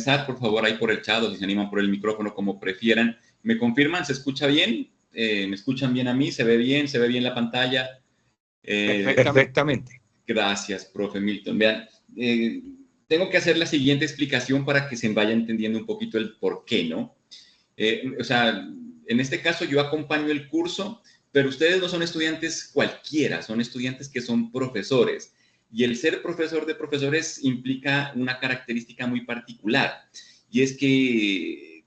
comenzar, por favor, ahí por el chat o si se animan por el micrófono, como prefieran. ¿Me confirman? ¿Se escucha bien? ¿Me escuchan bien a mí? ¿Se ve bien? ¿Se ve bien la pantalla? Perfectamente. Gracias, profe Milton. Vean, tengo que hacer la siguiente explicación para que se vaya entendiendo un poquito el por qué, ¿no? O sea, en este caso yo acompaño el curso, pero ustedes no son estudiantes cualquiera, son estudiantes que son profesores. Y el ser profesor de profesores implica una característica muy particular, y es que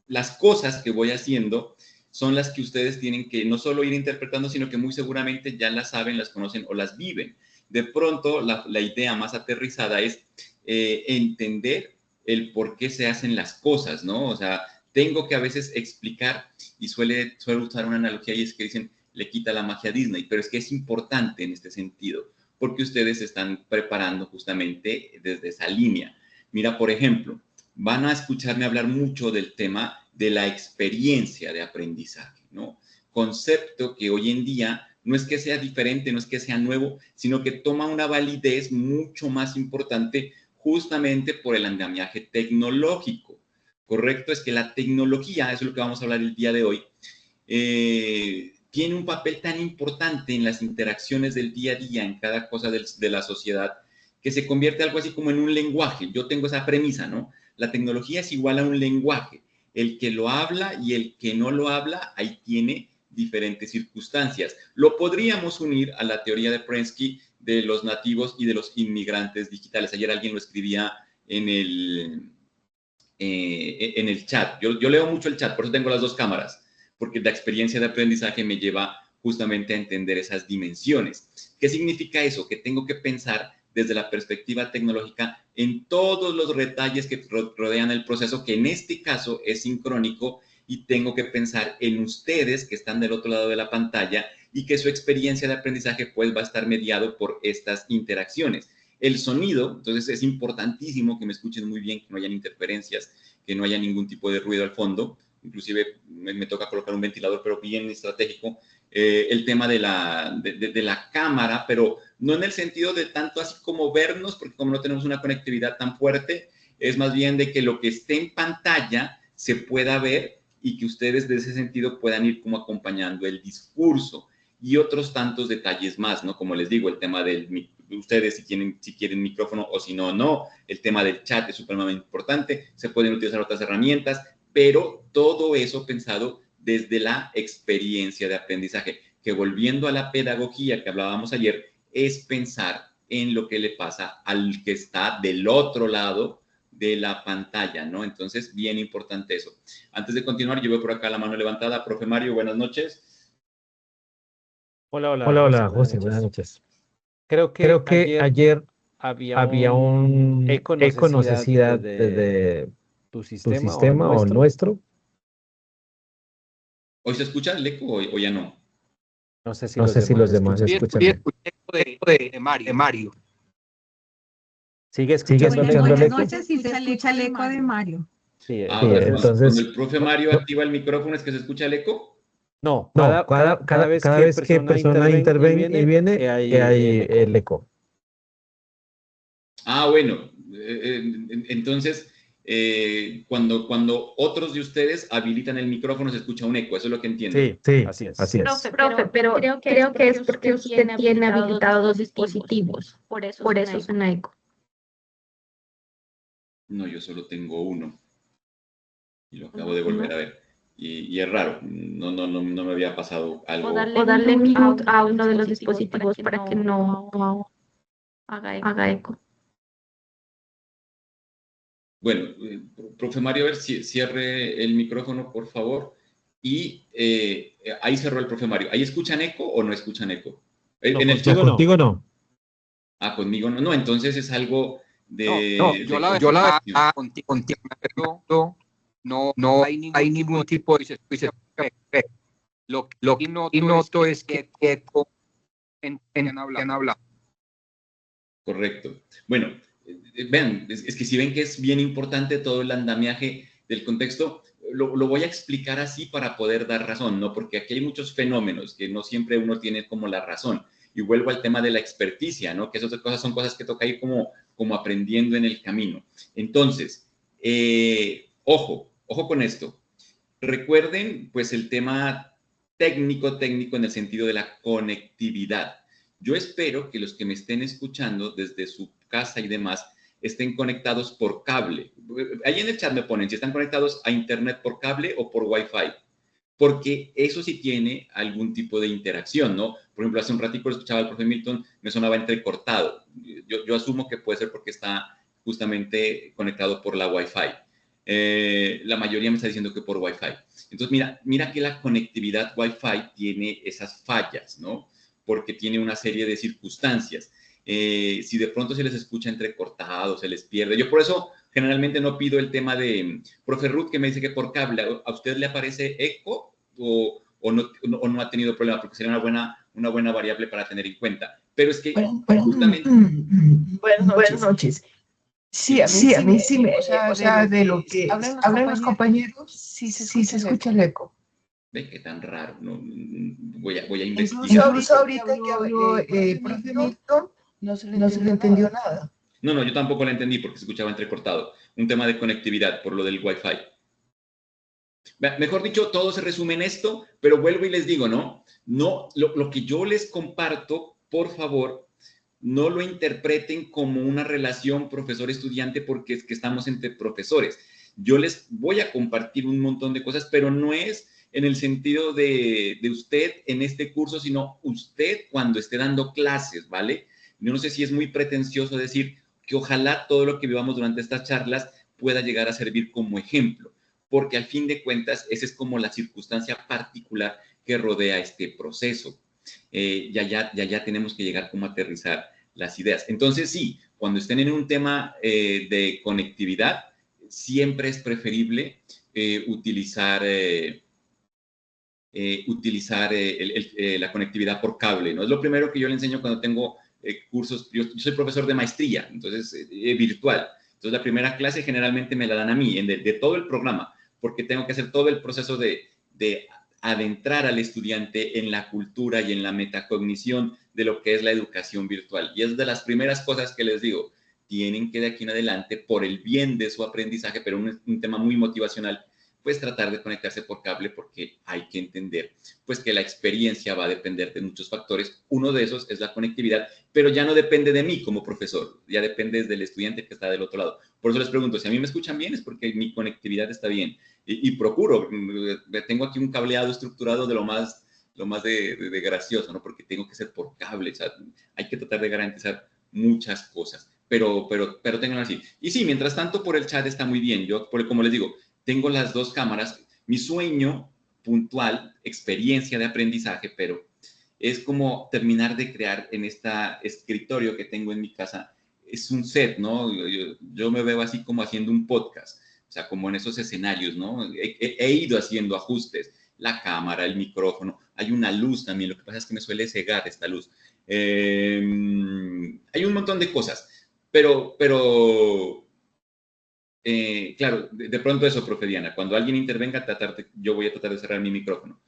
las cosas que voy haciendo son las que ustedes tienen que no solo ir interpretando, sino que muy seguramente ya las saben, las conocen o las viven. De pronto, la idea más aterrizada es entender el por qué se hacen las cosas, ¿no? O sea, tengo que a veces explicar, y suele usar una analogía, y es que dicen, le quita la magia a Disney, pero es que es importante en este sentido, porque ustedes se están preparando justamente desde esa línea. Mira, por ejemplo, van a escucharme hablar mucho del tema de la experiencia de aprendizaje, ¿no? Concepto que hoy en día no es que sea diferente, no es que sea nuevo, sino que toma una validez mucho más importante justamente por el andamiaje tecnológico. Correcto, es que la tecnología, eso es lo que vamos a hablar el día de hoy, tiene un papel tan importante en las interacciones del día a día, en cada cosa de la sociedad, que se convierte algo así como en un lenguaje. Yo tengo esa premisa, ¿no? La tecnología es igual a un lenguaje. El que lo habla y el que no lo habla, ahí tiene diferentes circunstancias. Lo podríamos unir a la teoría de Prensky de los nativos y de los inmigrantes digitales. Ayer alguien lo escribía en el chat. Yo leo mucho el chat, por eso tengo las dos cámaras, porque la experiencia de aprendizaje me lleva justamente a entender esas dimensiones. ¿Qué significa eso? Que tengo que pensar desde la perspectiva tecnológica en todos los detalles que rodean el proceso, que en este caso es sincrónico, y tengo que pensar en ustedes que están del otro lado de la pantalla y que su experiencia de aprendizaje pues va a estar mediado por estas interacciones. El sonido, entonces es importantísimo que me escuchen muy bien, que no hayan interferencias, que no haya ningún tipo de ruido al fondo. Inclusive me toca colocar un ventilador, pero bien estratégico. El tema de la cámara, pero no en el sentido de tanto así como vernos, porque como no tenemos una conectividad tan fuerte, es más bien de que lo que esté en pantalla se pueda ver y que ustedes de ese sentido puedan ir como acompañando el discurso y otros tantos detalles más, ¿no? Como les digo, el tema de ustedes si quieren micrófono o si no, no. El tema del chat es supremamente importante. Se pueden utilizar otras herramientas, pero todo eso pensado desde la experiencia de aprendizaje, que volviendo a la pedagogía que hablábamos ayer, es pensar en lo que le pasa al que está del otro lado de la pantalla, ¿no? Entonces, bien importante eso. Antes de continuar, yo veo por acá la mano levantada. Profe Mario, buenas noches. Hola, Hola, José, buenas José, buenas noches. noches. Creo que Creo que ayer ayer había había un un eco, no sé eco, si no sé era si era desde desde tu tu sistema o el sistema o el nuestro. nuestro. ¿Hoy se escucha el eco o ya no? No sé si No los sé si demás los me demás escuchan. escuchan Sí, bien. escuché eco de Mario. ¿Sigue ¿Sigue escuchando el escuchando eco? el eco? Buenas noches, si se escucha el eco de Mario. Sí, Ah, Sí, o sea, entonces, cuando entonces, el profe Mario no, activa el micrófono, ¿es que se escucha el eco? no, no, cada vez cada que vez que persona persona interviene, hay el hay eco. el eco. Ah, bueno. Entonces, cuando otros de ustedes habilitan el micrófono, se escucha un eco. Eso es lo que entiendo. Sí, Sí, así es. así es. Profe, pero creo que es porque usted tiene habilitados dos dispositivos. Por eso suena eco. No, yo solo tengo uno. Y lo acabo de volver a ver. Y es raro. No me había pasado algo. O darle mute a uno de los dispositivos para que no haga eco. Bueno, profe Mario, a ver si cierre el micrófono, por favor. Y ahí cerró el profe Mario. ¿Ahí escuchan eco o no escuchan eco? No, En el No, chat. contigo no. Ah, conmigo no. No, entonces es algo de... No, de yo la confirmación. verdad contigo no hay ningún tipo de lo que noto es que eco en han hablado. Correcto. Bueno, vean, es que si ven que es bien importante todo el andamiaje del contexto, lo voy a explicar así para poder dar razón, ¿no? Porque aquí hay muchos fenómenos que no siempre uno tiene como la razón. Y vuelvo al tema de la experticia, ¿no? Que esas cosas son cosas que toca ir como aprendiendo en el camino. Entonces, Ojo con esto. Recuerden, pues, el tema técnico en el sentido de la conectividad. Yo espero que los que me estén escuchando desde su casa y demás estén conectados por cable. Ahí en el chat me ponen si están conectados a internet por cable o por Wi-Fi, porque eso sí tiene algún tipo de interacción, ¿no? Por ejemplo, hace un ratito escuchaba al profe Milton, me sonaba entrecortado. Yo asumo que puede ser porque está justamente conectado por la Wi-Fi. La mayoría me está diciendo que por Wi-Fi. Entonces, mira que la conectividad Wi-Fi tiene esas fallas, ¿no? Porque tiene una serie de circunstancias. Si de pronto se les escucha entrecortado, se les pierde. Yo por eso generalmente no pido el tema de, profe Ruth, que me dice que por cable, ¿a usted le aparece eco o no ha tenido problema? Porque sería una buena variable para tener en cuenta. Pero es que justamente... Buenas noches. Sí, a mí sí me, o sea, de lo que hablan los compañeros, sí se escucha el eco. Ve qué tan raro, ¿no? Voy a investigar. Incluso ahorita que habló profe Milton, no se le entendió nada. No, yo tampoco lo entendí porque se escuchaba entrecortado. Un tema de conectividad por lo del Wi-Fi. Mejor dicho, todo se resume en esto, pero vuelvo y les digo, ¿no? Lo que yo les comparto, por favor, no lo interpreten como una relación profesor-estudiante porque es que estamos entre profesores. Yo les voy a compartir un montón de cosas, pero no es en el sentido de usted en este curso, sino usted cuando esté dando clases, ¿vale? Yo no sé si es muy pretencioso decir que ojalá todo lo que vivamos durante estas charlas pueda llegar a servir como ejemplo, porque al fin de cuentas esa es como la circunstancia particular que rodea este proceso. Ya tenemos que llegar como a aterrizar las ideas. Entonces sí, cuando estén en un tema de conectividad, siempre es preferible utilizar la conectividad por cable, ¿no? Es lo primero que yo le enseño cuando tengo cursos. Yo soy profesor de maestría, entonces virtual. Entonces la primera clase generalmente me la dan a mí, de todo el programa, porque tengo que hacer todo el proceso de adentrar al estudiante en la cultura y en la metacognición de lo que es la educación virtual. Y es de las primeras cosas que les digo, tienen que de aquí en adelante, por el bien de su aprendizaje, pero un tema muy motivacional, pues tratar de conectarse por cable porque hay que entender pues que la experiencia va a depender de muchos factores. Uno de esos es la conectividad, pero ya no depende de mí como profesor, ya depende del estudiante que está del otro lado. Por eso les pregunto, si a mí me escuchan bien es porque mi conectividad está bien y procuro, tengo aquí un cableado estructurado de lo más de gracioso, ¿no? Porque tengo que ser por cable, o sea, hay que tratar de garantizar muchas cosas, pero tengan así. Y sí, mientras tanto por el chat está muy bien. Yo, como les digo, tengo las dos cámaras. Mi sueño puntual, experiencia de aprendizaje, pero es como terminar de crear en este escritorio que tengo en mi casa. Es un set, ¿no? Yo me veo así como haciendo un podcast, o sea, como en esos escenarios, ¿no? He ido haciendo ajustes, la cámara, el micrófono, hay una luz también, lo que pasa es que me suele cegar esta luz. Hay un montón de cosas, pero claro, de pronto eso, profe Diana, cuando alguien intervenga, yo voy a tratar de cerrar mi micrófono.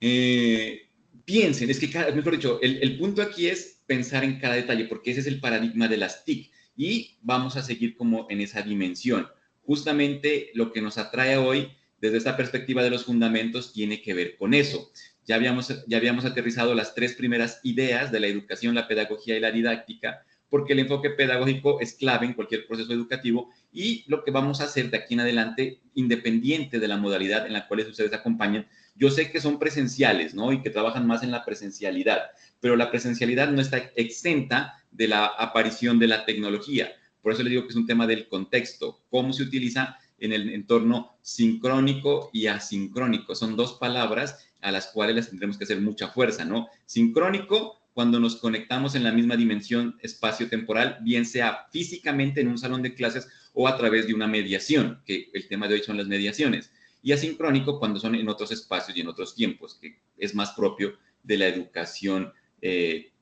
Piensen, es que, mejor dicho, el punto aquí es pensar en cada detalle, porque ese es el paradigma de las TIC, y vamos a seguir como en esa dimensión. Justamente lo que nos atrae hoy, desde esta perspectiva de los fundamentos, tiene que ver con eso. Ya habíamos aterrizado las 3 primeras ideas de la educación, la pedagogía y la didáctica, porque el enfoque pedagógico es clave en cualquier proceso educativo y lo que vamos a hacer de aquí en adelante, independiente de la modalidad en la cual ustedes acompañan. Yo sé que son presenciales, ¿no? Y que trabajan más en la presencialidad, pero la presencialidad no está exenta de la aparición de la tecnología. Por eso les digo que es un tema del contexto, cómo se utiliza en el entorno sincrónico y asincrónico. Son 2 palabras a las cuales les tendremos que hacer mucha fuerza, ¿no? Sincrónico, cuando nos conectamos en la misma dimensión espacio-temporal, bien sea físicamente en un salón de clases o a través de una mediación, que el tema de hoy son las mediaciones. Y asincrónico, cuando son en otros espacios y en otros tiempos, que es más propio de la educación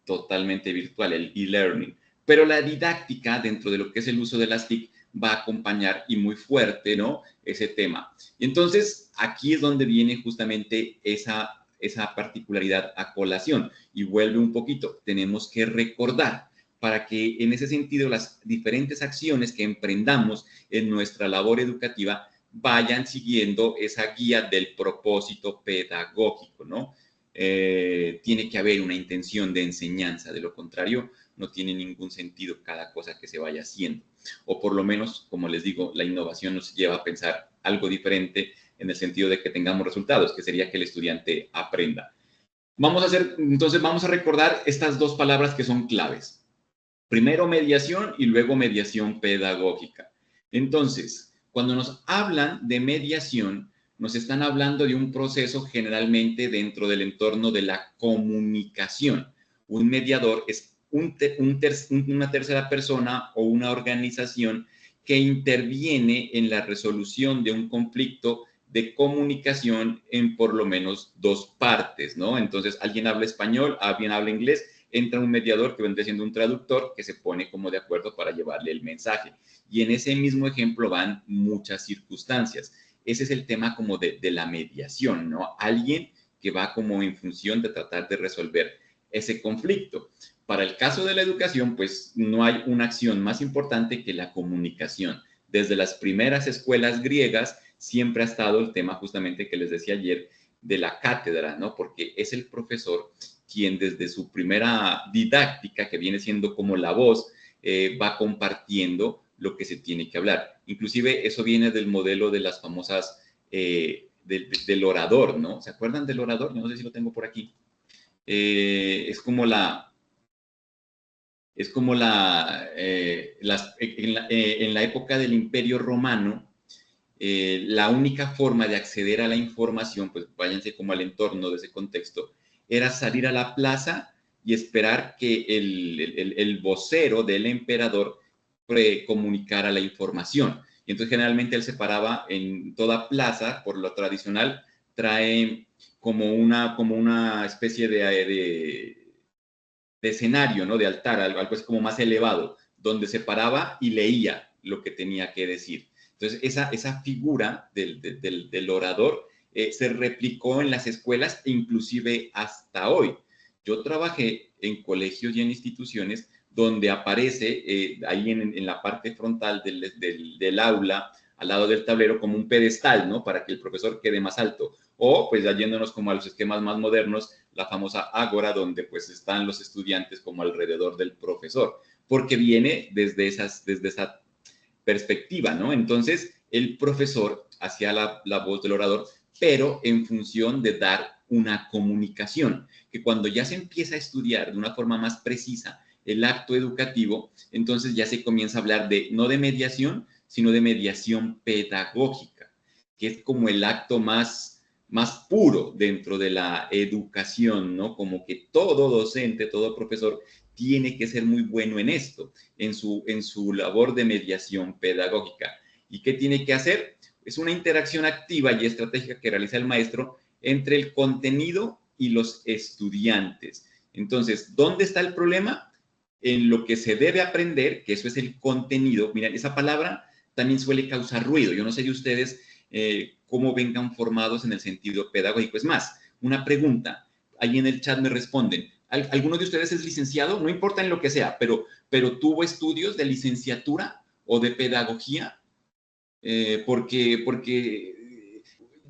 totalmente virtual, el e-learning. Pero la didáctica, dentro de lo que es el uso de las TIC, va a acompañar y muy fuerte, ¿no? Ese tema. Y entonces, aquí es donde viene justamente esa particularidad a colación. Y vuelve un poquito, tenemos que recordar para que en ese sentido las diferentes acciones que emprendamos en nuestra labor educativa vayan siguiendo esa guía del propósito pedagógico, ¿no? Tiene que haber una intención de enseñanza, de lo contrario no tiene ningún sentido cada cosa que se vaya haciendo. O por lo menos, como les digo, la innovación nos lleva a pensar algo diferente en el sentido de que tengamos resultados, que sería que el estudiante aprenda. Entonces vamos a recordar estas dos palabras que son claves. Primero mediación y luego mediación pedagógica. Entonces, cuando nos hablan de mediación, nos están hablando de un proceso generalmente dentro del entorno de la comunicación. Un mediador es una tercera persona o una organización que interviene en la resolución de un conflicto de comunicación en por lo menos dos partes, ¿no? Entonces, alguien habla español, alguien habla inglés, entra un mediador que vendría siendo un traductor que se pone como de acuerdo para llevarle el mensaje. Y en ese mismo ejemplo van muchas circunstancias. Ese es el tema como de la mediación, ¿no? Alguien que va como en función de tratar de resolver ese conflicto. Para el caso de la educación, pues no hay una acción más importante que la comunicación. Desde las primeras escuelas griegas siempre ha estado el tema justamente que les decía ayer de la cátedra, ¿no? Porque es el profesor quien desde su primera didáctica, que viene siendo como la voz, va compartiendo lo que se tiene que hablar. Inclusive eso viene del modelo de las famosas, del orador, ¿no? ¿Se acuerdan del orador? Yo no sé si lo tengo por aquí. En la época del Imperio Romano, la única forma de acceder a la información, pues váyanse como al entorno de ese contexto, era salir a la plaza y esperar que el vocero del emperador comunicara la información. Y entonces generalmente él se paraba en toda plaza, por lo tradicional, trae como una especie de escenario, ¿no? De altar, algo así como más elevado, donde se paraba y leía lo que tenía que decir. Entonces, esa figura del orador se replicó en las escuelas e inclusive hasta hoy. Yo trabajé en colegios y en instituciones donde aparece ahí en la parte frontal del aula, al lado del tablero, como un pedestal, ¿no? Para que el profesor quede más alto. O, pues, yéndonos como a los esquemas más modernos, la famosa ágora, donde, pues, están los estudiantes como alrededor del profesor, porque viene desde esa perspectiva, ¿no? Entonces, el profesor hacía la voz del orador, pero en función de dar una comunicación, que cuando ya se empieza a estudiar de una forma más precisa el acto educativo, entonces ya se comienza a hablar no de mediación, sino de mediación pedagógica, que es como el acto más puro dentro de la educación, ¿no? Como que todo docente, todo profesor tiene que ser muy bueno en esto, en su labor de mediación pedagógica. ¿Y qué tiene que hacer? Es una interacción activa y estratégica que realiza el maestro entre el contenido y los estudiantes. Entonces, ¿dónde está el problema? En lo que se debe aprender, que eso es el contenido. Miren, esa palabra también suele causar ruido. Yo no sé de ustedes cómo vengan formados en el sentido pedagógico. Es más, una pregunta. Ahí en el chat me responden. ¿Alguno de ustedes es licenciado? No importa en lo que sea, pero ¿tuvo estudios de licenciatura o de pedagogía? Porque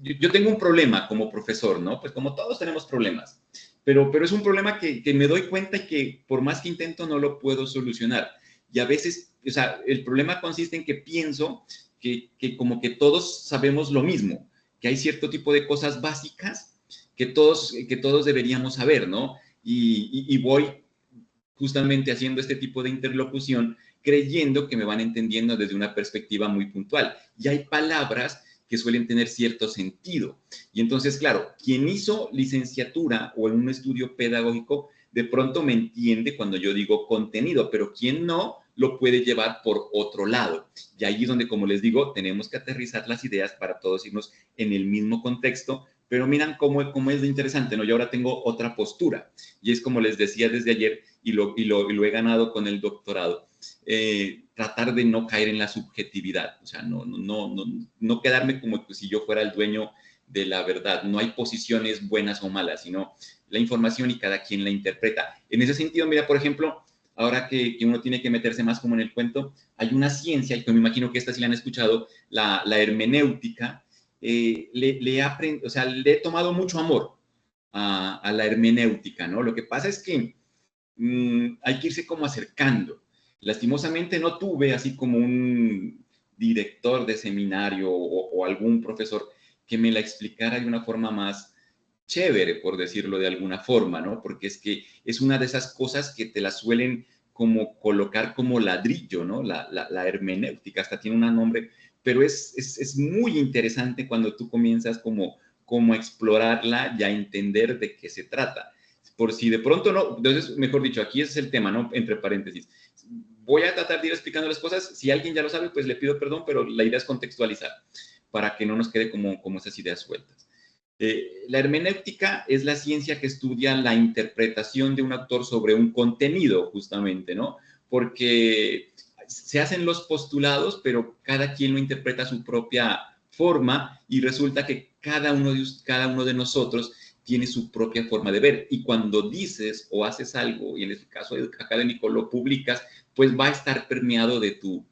yo tengo un problema como profesor, ¿no? Pues como todos tenemos problemas, pero es un problema que me doy cuenta y que por más que intento no lo puedo solucionar. Y a veces, o sea, el problema consiste en que pienso que como que todos sabemos lo mismo, que hay cierto tipo de cosas básicas que todos deberíamos saber, ¿no? Y voy justamente haciendo este tipo de interlocución creyendo que me van entendiendo desde una perspectiva muy puntual. Y hay palabras que suelen tener cierto sentido. Y entonces, claro, quien hizo licenciatura o en un estudio pedagógico, de pronto me entiende cuando yo digo contenido, pero quien no, lo puede llevar por otro lado. Y ahí es donde, como les digo, tenemos que aterrizar las ideas para todos irnos en el mismo contexto. Pero miran cómo es de interesante, ¿no? Yo ahora tengo otra postura. Y es como les decía desde ayer, y lo he ganado con el doctorado, tratar de no caer en la subjetividad. O sea, no quedarme como si yo fuera el dueño de la verdad. No hay posiciones buenas o malas, sino la información y cada quien la interpreta. En ese sentido, mira, por ejemplo, ahora que uno tiene que meterse más como en el cuento, hay una ciencia, y que me imagino que esta sí la han escuchado, la hermenéutica. Le he tomado mucho amor a la hermenéutica, ¿no? Lo que pasa es que hay que irse como acercando. Lastimosamente no tuve así como un director de seminario o algún profesor que me la explicara de una forma más chévere, por decirlo de alguna forma, ¿no? Porque es que es una de esas cosas que te la suelen como colocar como ladrillo, ¿no? La hermenéutica, hasta tiene un nombre, pero es muy interesante cuando tú comienzas como a explorarla y a entender de qué se trata. Por si de pronto no, entonces, mejor dicho, aquí ese es el tema, ¿no? Entre paréntesis. Voy a tratar de ir explicando las cosas. Si alguien ya lo sabe, pues le pido perdón, pero la idea es contextualizar para que no nos quede como esas ideas sueltas. La hermenéutica es la ciencia que estudia la interpretación de un autor sobre un contenido, justamente, ¿no? Porque se hacen los postulados, pero cada quien lo interpreta a su propia forma y resulta que cada uno de nosotros tiene su propia forma de ver. Y cuando dices o haces algo, y en este caso académico lo publicas, pues va a estar permeado de tu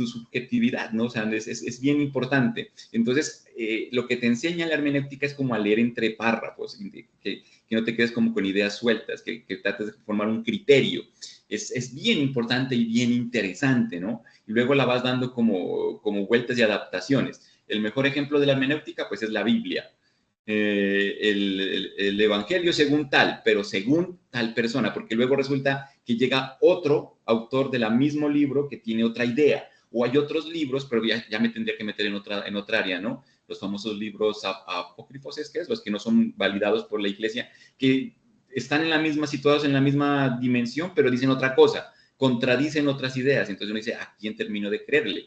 subjetividad, ¿no? O sea, es bien importante. Entonces, lo que te enseña la hermenéutica es como a leer entre párrafos, que no te quedes como con ideas sueltas, que trates de formar un criterio. Es bien importante y bien interesante, ¿no? Y luego la vas dando como vueltas y adaptaciones. El mejor ejemplo de la hermenéutica, pues, es la Biblia. El evangelio según tal, pero según tal persona, porque luego resulta que llega otro autor del mismo libro que tiene otra idea, o hay otros libros, pero ya me tendría que meter en otra área, ¿no? Los famosos libros apócrifos, los que no son validados por la iglesia, que están situados en la misma dimensión, pero dicen otra cosa, contradicen otras ideas. Entonces uno dice, ¿a quién termino de creerle?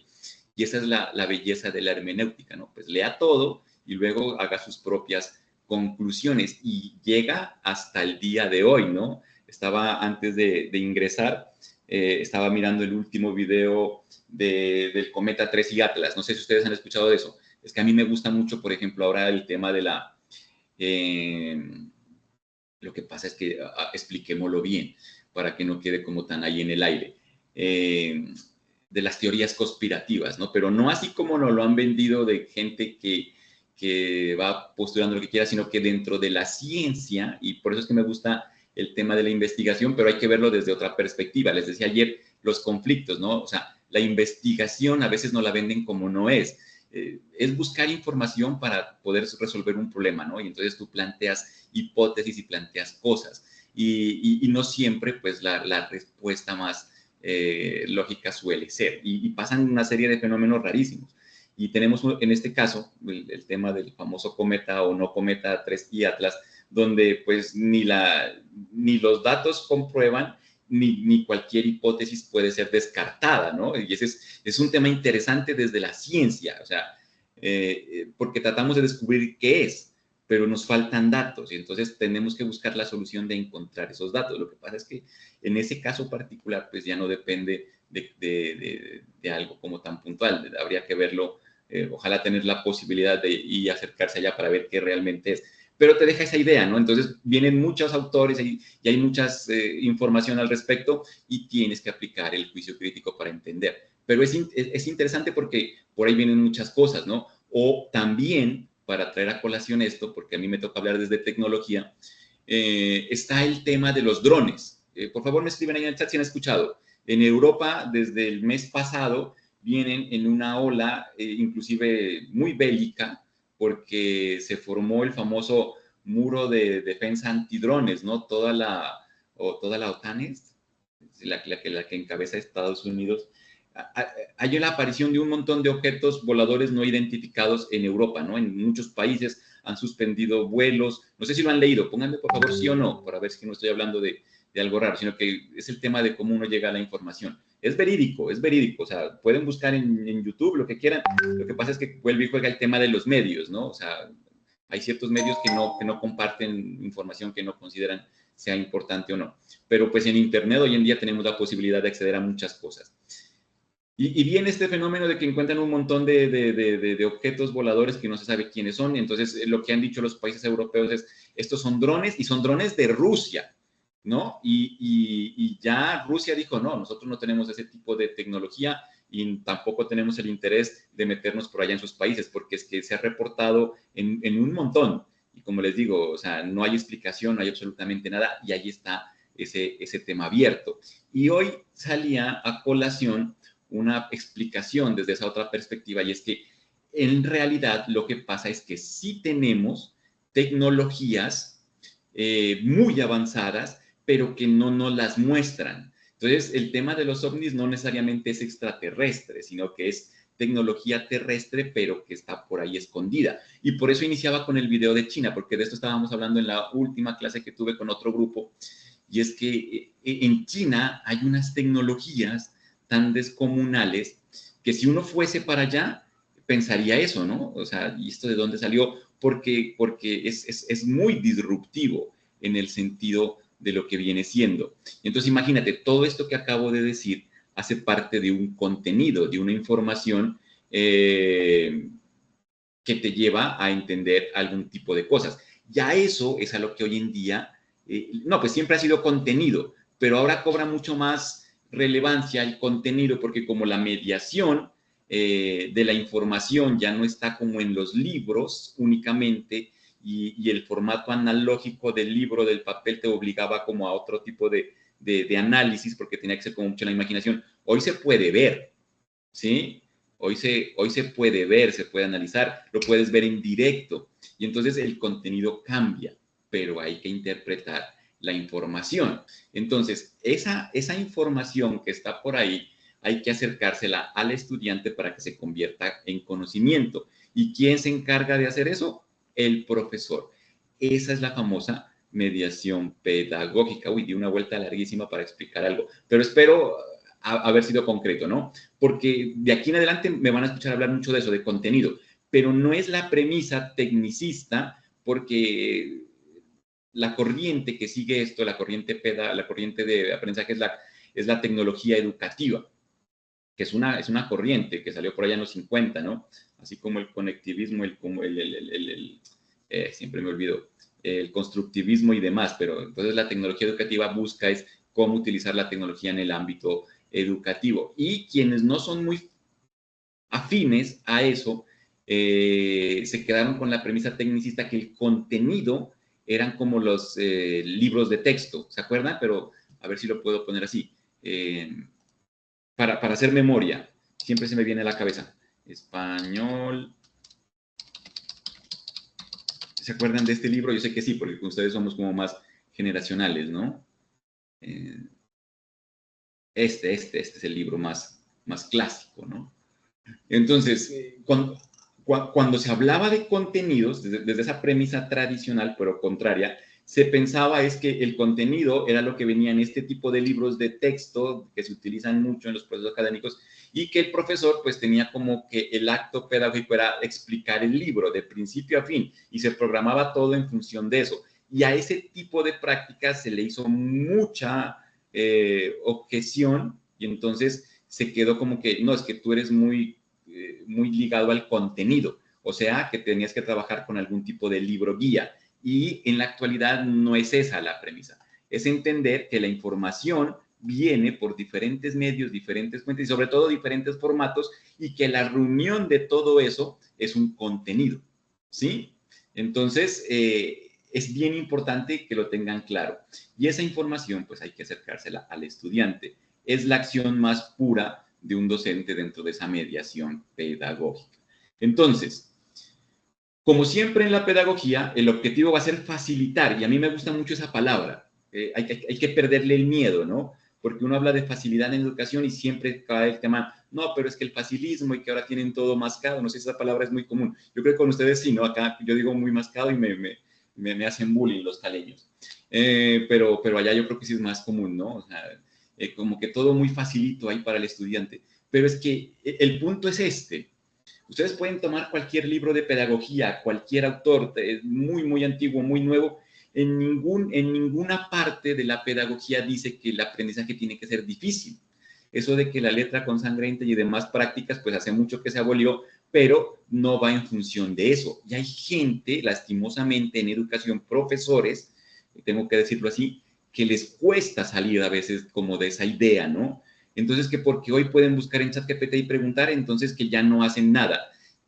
Y esa es la belleza de la hermenéutica, ¿no? Pues lea todo y luego haga sus propias conclusiones y llega hasta el día de hoy, ¿no? Estaba antes de ingresar, estaba mirando el último video del Cometa 3 y Atlas. No sé si ustedes han escuchado de eso. Es que a mí me gusta mucho, por ejemplo, ahora el tema de lo que pasa es que expliquémoslo bien para que no quede como tan ahí en el aire. De las teorías conspirativas, ¿no? Pero no así como nos lo han vendido de gente que va postulando lo que quiera, sino que dentro de la ciencia, y por eso es que me gusta el tema de la investigación, pero hay que verlo desde otra perspectiva. Les decía ayer, los conflictos, ¿no? O sea, la investigación a veces no la venden como no es. Es buscar información para poder resolver un problema, ¿no? Y entonces tú planteas hipótesis y planteas cosas. Y no siempre, pues, la respuesta más lógica suele ser. Y pasan una serie de fenómenos rarísimos. Y tenemos en este caso el tema del famoso cometa o no cometa 3 y Atlas, donde pues ni los datos comprueban, ni cualquier hipótesis puede ser descartada, ¿no? Y ese es un tema interesante desde la ciencia, o sea, porque tratamos de descubrir qué es, pero nos faltan datos y entonces tenemos que buscar la solución de encontrar esos datos. Lo que pasa es que en ese caso particular, pues ya no depende de algo como tan puntual, habría que verlo, ojalá tener la posibilidad de ir a acercarse allá para ver qué realmente es. Pero te deja esa idea, ¿no? Entonces vienen muchos autores y hay muchas información al respecto y tienes que aplicar el juicio crítico para entender. Pero es interesante porque por ahí vienen muchas cosas, ¿no? O también, para traer a colación esto, porque a mí me toca hablar desde tecnología, está el tema de los drones. Por favor, me escriben ahí en el chat si han escuchado. En Europa, desde el mes pasado, vienen en una ola inclusive muy bélica, porque se formó el famoso muro de defensa antidrones, ¿no? Toda la OTAN es la que encabeza Estados Unidos. Hay la aparición de un montón de objetos voladores no identificados en Europa, ¿no? En muchos países han suspendido vuelos. No sé si lo han leído, pónganme por favor sí o no, para ver si no estoy hablando de algo raro, sino que es el tema de cómo uno llega a la información. Es verídico, o sea, pueden buscar en YouTube lo que quieran. Lo que pasa es que vuelve y juega el tema de los medios, ¿no? O sea, hay ciertos medios que no comparten información que no consideran sea importante o no. Pero pues en Internet hoy en día tenemos la posibilidad de acceder a muchas cosas. Y viene este fenómeno de que encuentran un montón de objetos voladores que no se sabe quiénes son. Entonces, lo que han dicho los países europeos es, estos son drones y son drones de Rusia. ¿no? Y ya Rusia dijo, no, nosotros no tenemos ese tipo de tecnología y tampoco tenemos el interés de meternos por allá en sus países, porque es que se ha reportado en un montón. Y como les digo, o sea, no hay explicación, no hay absolutamente nada, y ahí está ese tema abierto. Y hoy salía a colación una explicación desde esa otra perspectiva, y es que en realidad lo que pasa es que sí tenemos tecnologías muy avanzadas, pero que no nos las muestran. Entonces, el tema de los ovnis no necesariamente es extraterrestre, sino que es tecnología terrestre, pero que está por ahí escondida. Y por eso iniciaba con el video de China, porque de esto estábamos hablando en la última clase que tuve con otro grupo, y es que en China hay unas tecnologías tan descomunales que si uno fuese para allá, pensaría eso, ¿no? O sea, ¿y esto de dónde salió? Porque es muy disruptivo en el sentido de lo que viene siendo. Entonces, imagínate, todo esto que acabo de decir hace parte de un contenido, de una información que te lleva a entender algún tipo de cosas. Ya eso es a lo que hoy en día, no, pues siempre ha sido contenido, pero ahora cobra mucho más relevancia el contenido porque como la mediación de la información ya no está como en los libros únicamente y el formato analógico del libro, del papel, te obligaba como a otro tipo de análisis porque tenía que ser como mucho la imaginación. Hoy se puede ver, ¿sí? Hoy se puede ver, se puede analizar, lo puedes ver en directo y entonces el contenido cambia, pero hay que interpretar la información. Entonces, esa información que está por ahí, hay que acercársela al estudiante para que se convierta en conocimiento. ¿Y quién se encarga de hacer eso? El profesor. Esa es la famosa mediación pedagógica. Uy, di una vuelta larguísima para explicar algo, pero espero haber sido concreto, ¿no? Porque de aquí en adelante me van a escuchar hablar mucho de eso, de contenido, pero no es la premisa tecnicista, porque la corriente que sigue esto, la corriente de aprendizaje es la tecnología educativa, que es una corriente que salió por allá en los 50, ¿no? Así como el conectivismo, siempre me olvido, el constructivismo y demás, pero entonces la tecnología educativa busca es cómo utilizar la tecnología en el ámbito educativo. Y quienes no son muy afines a eso, se quedaron con la premisa tecnicista que el contenido eran como los libros de texto, ¿se acuerdan? Pero a ver si lo puedo poner así. Para hacer memoria, siempre se me viene a la cabeza. Español. ¿Se acuerdan de este libro? Yo sé que sí, porque con ustedes somos como más generacionales, ¿no? Este es el libro más clásico, ¿no? Entonces, cuando se hablaba de contenidos, desde esa premisa tradicional, pero contraria, se pensaba es que el contenido era lo que venía en este tipo de libros de texto que se utilizan mucho en los procesos académicos y que el profesor pues tenía como que el acto pedagógico era explicar el libro de principio a fin y se programaba todo en función de eso. Y a ese tipo de prácticas se le hizo mucha objeción y entonces se quedó como que, no, es que tú eres muy ligado al contenido, o sea, que tenías que trabajar con algún tipo de libro guía. Y en la actualidad no es esa la premisa, es entender que la información viene por diferentes medios, diferentes fuentes y sobre todo diferentes formatos y que la reunión de todo eso es un contenido, ¿sí? Entonces, es bien importante que lo tengan claro. Y esa información, pues hay que acercársela al estudiante. Es la acción más pura de un docente dentro de esa mediación pedagógica. Entonces, como siempre en la pedagogía, el objetivo va a ser facilitar, y a mí me gusta mucho esa palabra. Hay que perderle el miedo, ¿no? Porque uno habla de facilidad en educación y siempre cae el tema, no, pero es que el facilismo y que ahora tienen todo mascado, no sé si esa palabra es muy común. Yo creo que con ustedes sí, ¿no? Acá yo digo muy mascado y me hacen bullying los caleños. Pero allá yo creo que sí es más común, ¿no? O sea, como que todo muy facilito ahí para el estudiante. Pero es que el punto es este. Ustedes pueden tomar cualquier libro de pedagogía, cualquier autor, muy antiguo, muy nuevo. En ninguna parte de la pedagogía dice que el aprendizaje tiene que ser difícil. Eso de que la letra con sangrienta y demás prácticas, pues hace mucho que se abolió, pero no va en función de eso. Y hay gente, lastimosamente, en educación, profesores, tengo que decirlo así, que les cuesta salir a veces como de esa idea, ¿no? Entonces, que porque hoy pueden buscar en ChatGPT y preguntar, entonces que ya no hacen nada.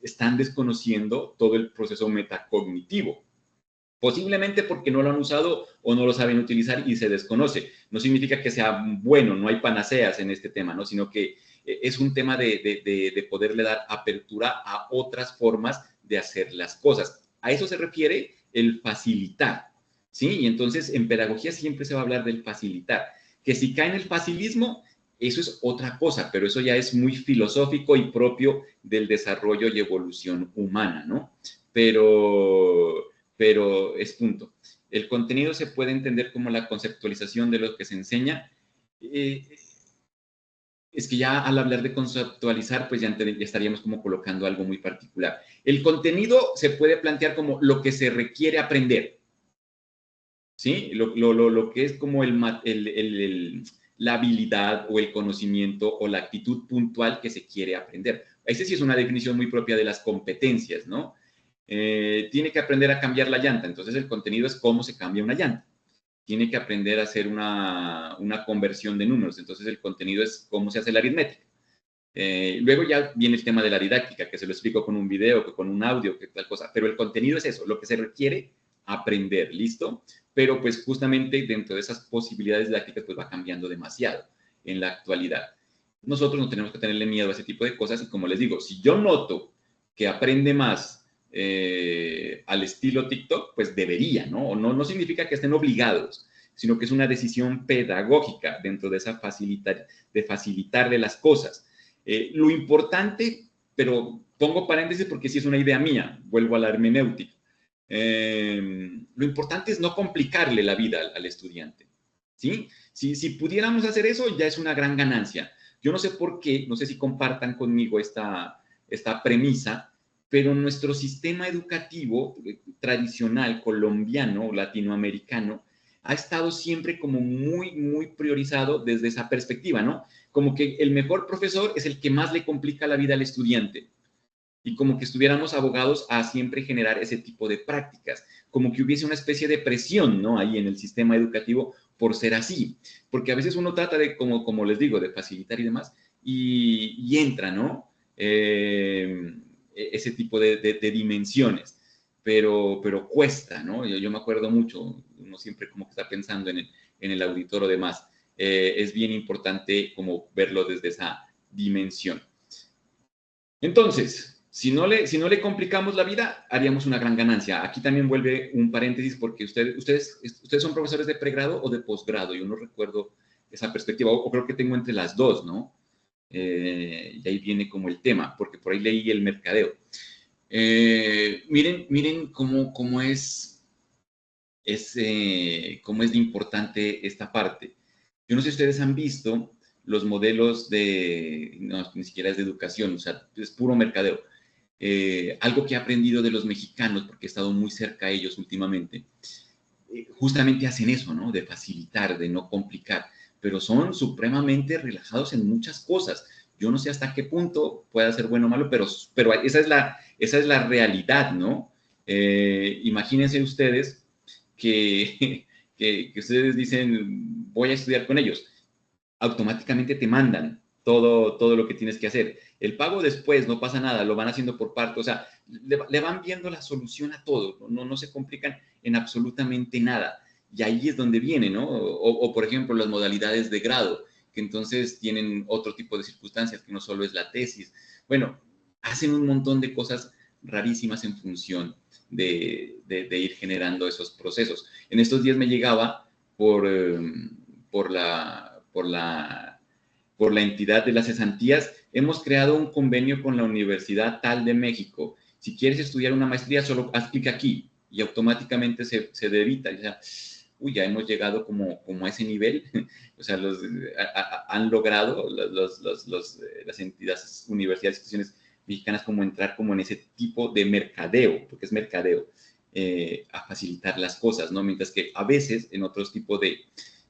Están desconociendo todo el proceso metacognitivo. Posiblemente porque no lo han usado o no lo saben utilizar y se desconoce. No significa que sea bueno, no hay panaceas en este tema, ¿no? Sino que es un tema de poderle dar apertura a otras formas de hacer las cosas. A eso se refiere el facilitar, ¿sí? Y entonces en pedagogía siempre se va a hablar del facilitar. Que si cae en el facilismo, eso es otra cosa, pero eso ya es muy filosófico y propio del desarrollo y evolución humana, ¿no? Pero es punto. El contenido se puede entender como la conceptualización de lo que se enseña. Es que ya al hablar de conceptualizar, pues ya estaríamos como colocando algo muy particular. El contenido se puede plantear como lo que se requiere aprender, ¿sí? Lo que es como la habilidad o el conocimiento o la actitud puntual que se quiere aprender. Esa sí es una definición muy propia de las competencias, ¿no? Tiene que aprender a cambiar la llanta, entonces el contenido es cómo se cambia una llanta. Tiene que aprender a hacer una conversión de números, entonces el contenido es cómo se hace la aritmética. Luego ya viene el tema de la didáctica, que se lo explico con un video, que con un audio, que tal cosa, pero el contenido es eso, lo que se requiere aprender, ¿listo? Pero pues justamente dentro de esas posibilidades didácticas pues va cambiando demasiado en la actualidad. Nosotros no tenemos que tenerle miedo a ese tipo de cosas y como les digo, si yo noto que aprende más al estilo TikTok, pues debería, ¿no? No significa que estén obligados, sino que es una decisión pedagógica dentro de esa facilitarle las cosas. Lo importante, pero pongo paréntesis porque sí es una idea mía, vuelvo a la hermenéutica. Lo importante es no complicarle la vida al estudiante, ¿sí? Si pudiéramos hacer eso, ya es una gran ganancia. Yo no sé por qué, no sé si compartan conmigo esta premisa, pero nuestro sistema educativo tradicional, colombiano, latinoamericano, ha estado siempre como muy priorizado desde esa perspectiva, ¿no? Como que el mejor profesor es el que más le complica la vida al estudiante. Y como que estuviéramos abogados a siempre generar ese tipo de prácticas, como que hubiese una especie de presión, ¿no? Ahí en el sistema educativo por ser así, porque a veces uno trata de, como les digo, de facilitar y demás, y entra, ¿no? Ese tipo de dimensiones, pero cuesta, ¿no? Yo me acuerdo mucho, uno siempre como que está pensando en el auditor o demás, es bien importante como verlo desde esa dimensión. Entonces, si no le complicamos la vida, haríamos una gran ganancia. Aquí también vuelve un paréntesis porque ustedes son profesores de pregrado o de posgrado. Yo no recuerdo esa perspectiva, o creo que tengo entre las dos, ¿no? Y ahí viene como el tema, porque por ahí leí el mercadeo. Miren cómo es de importante esta parte. Yo no sé si ustedes han visto los modelos no, ni siquiera es de educación, o sea, es puro mercadeo. Algo que he aprendido de los mexicanos, porque he estado muy cerca a ellos últimamente, justamente hacen eso, ¿no? De facilitar, de no complicar, pero son supremamente relajados en muchas cosas. Yo no sé hasta qué punto pueda ser bueno o malo, pero esa es la realidad, ¿no? Imagínense ustedes que ustedes dicen, voy a estudiar con ellos. Automáticamente te mandan todo lo que tienes que hacer. El pago después, no pasa nada, lo van haciendo por parte, o sea, le van viendo la solución a todo, no se complican en absolutamente nada. Y ahí es donde viene, ¿no? O por ejemplo, las modalidades de grado, que entonces tienen otro tipo de circunstancias, que no solo es la tesis. Bueno, hacen un montón de cosas rarísimas en función de ir generando esos procesos. En estos días me llegaba por la entidad de las cesantías, hemos creado un convenio con la Universidad Tal de México. Si quieres estudiar una maestría, solo haz clic aquí y automáticamente se debita. O sea, ya hemos llegado como a ese nivel. O sea, han logrado las entidades, universidades, instituciones mexicanas como entrar como en ese tipo de mercadeo, porque es mercadeo, a facilitar las cosas, ¿no? Mientras que a veces en otros tipos de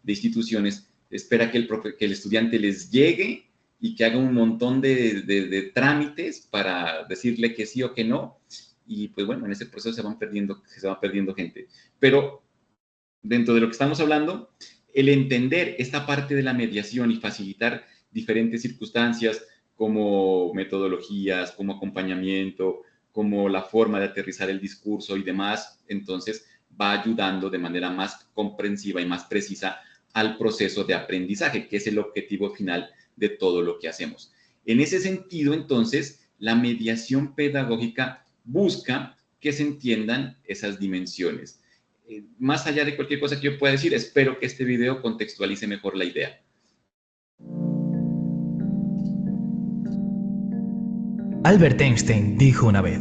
instituciones espera que el estudiante les llegue y que haga un montón de trámites para decirle que sí o que no. Y pues bueno, en ese proceso se va perdiendo gente. Pero dentro de lo que estamos hablando, el entender esta parte de la mediación y facilitar diferentes circunstancias como metodologías, como acompañamiento, como la forma de aterrizar el discurso y demás, entonces va ayudando de manera más comprensiva y más precisa al proceso de aprendizaje, que es el objetivo final de todo lo que hacemos. En ese sentido, entonces, la mediación pedagógica busca que se entiendan esas dimensiones. Más allá de cualquier cosa que yo pueda decir, espero que este video contextualice mejor la idea. Albert Einstein dijo una vez: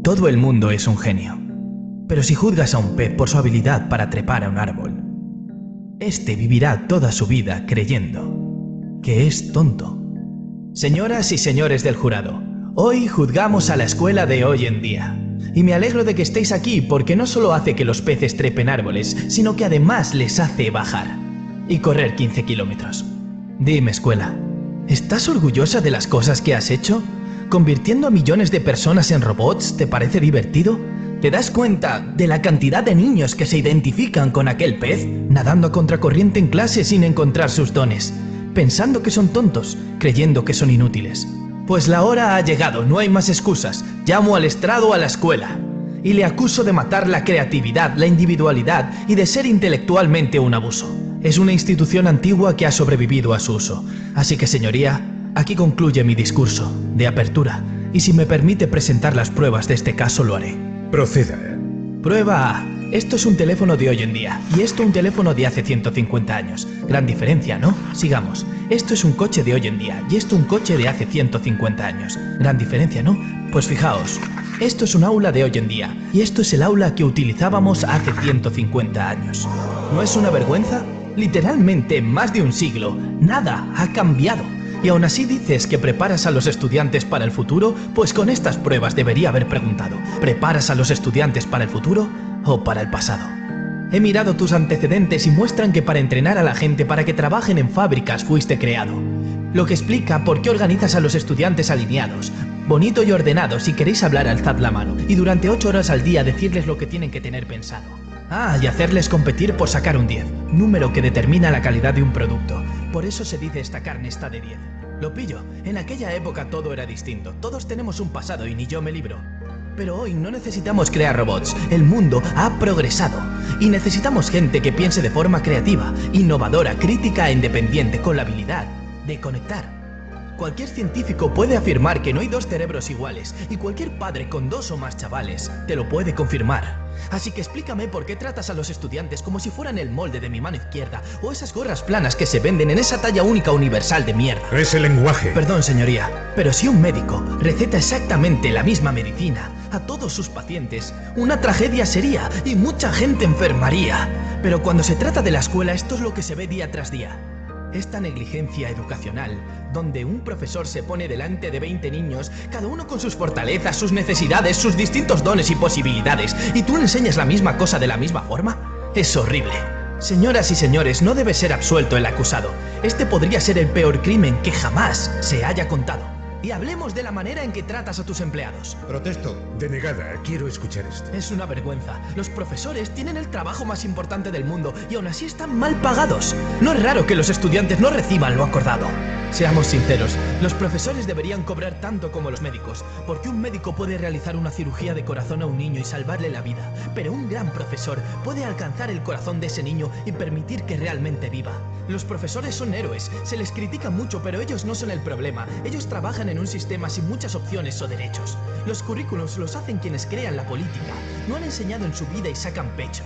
todo el mundo es un genio, pero si juzgas a un pez por su habilidad para trepar a un árbol, este vivirá toda su vida creyendo que es tonto. Señoras y señores del jurado, hoy juzgamos a la escuela de hoy en día. Y me alegro de que estéis aquí porque no solo hace que los peces trepen árboles, sino que además les hace bajar y correr 15 kilómetros. Dime, escuela, ¿estás orgullosa de las cosas que has hecho? ¿Convirtiendo a millones de personas en robots te parece divertido? ¿Te das cuenta de la cantidad de niños que se identifican con aquel pez, nadando a contracorriente en clase sin encontrar sus dones, pensando que son tontos, creyendo que son inútiles? Pues la hora ha llegado, no hay más excusas. Llamo al estrado a la escuela y le acuso de matar la creatividad, la individualidad y de ser intelectualmente un abuso. Es una institución antigua que ha sobrevivido a su uso. Así que, señoría, aquí concluye mi discurso de apertura y si me permite presentar las pruebas de este caso lo haré. Proceda. Prueba A. Esto es un teléfono de hoy en día y esto un teléfono de hace 150 años. Gran diferencia, ¿no? Sigamos. Esto es un coche de hoy en día y esto un coche de hace 150 años. Gran diferencia, ¿no? Pues fijaos, esto es un aula de hoy en día y esto es el aula que utilizábamos hace 150 años. ¿No es una vergüenza? Literalmente en más de un siglo, nada ha cambiado. Y aún así dices que preparas a los estudiantes para el futuro, pues con estas pruebas debería haber preguntado, ¿preparas a los estudiantes para el futuro o para el pasado? He mirado tus antecedentes y muestran que para entrenar a la gente para que trabajen en fábricas fuiste creado. Lo que explica por qué organizas a los estudiantes alineados, bonito y ordenado. Si queréis hablar, alzad la mano y durante 8 horas al día decirles lo que tienen que tener pensado. Ah, y hacerles competir por sacar un 10, número que determina la calidad de un producto. Por eso se dice esta carne está de 10. Lo pillo, en aquella época todo era distinto, todos tenemos un pasado y ni yo me libro. Pero hoy no necesitamos crear robots, el mundo ha progresado y necesitamos gente que piense de forma creativa, innovadora, crítica e independiente, con la habilidad de conectar. Cualquier científico puede afirmar que no hay dos cerebros iguales y cualquier padre con 2 o más chavales te lo puede confirmar. Así que explícame por qué tratas a los estudiantes como si fueran el molde de mi mano izquierda o esas gorras planas que se venden en esa talla única universal de mierda. Es el lenguaje. Perdón, señoría, pero si un médico receta exactamente la misma medicina a todos sus pacientes, una tragedia sería y mucha gente enfermaría. Pero cuando se trata de la escuela, esto es lo que se ve día tras día. Esta negligencia educacional, donde un profesor se pone delante de 20 niños, cada uno con sus fortalezas, sus necesidades, sus distintos dones y posibilidades, y tú le enseñas la misma cosa de la misma forma, es horrible. Señoras y señores, no debe ser absuelto el acusado. Este podría ser el peor crimen que jamás se haya contado. Y hablemos de la manera en que tratas a tus empleados. Protesto. Denegada. Quiero escuchar esto. Es una vergüenza. Los profesores tienen el trabajo más importante del mundo y aún así están mal pagados. No es raro que los estudiantes no reciban lo acordado. Seamos sinceros, los profesores deberían cobrar tanto como los médicos, porque un médico puede realizar una cirugía de corazón a un niño y salvarle la vida, pero un gran profesor puede alcanzar el corazón de ese niño y permitir que realmente viva. Los profesores son héroes, se les critica mucho, pero ellos no son el problema. Ellos trabajan en un sistema sin muchas opciones o derechos. Los currículos los hacen quienes crean la política, no han enseñado en su vida y sacan pecho.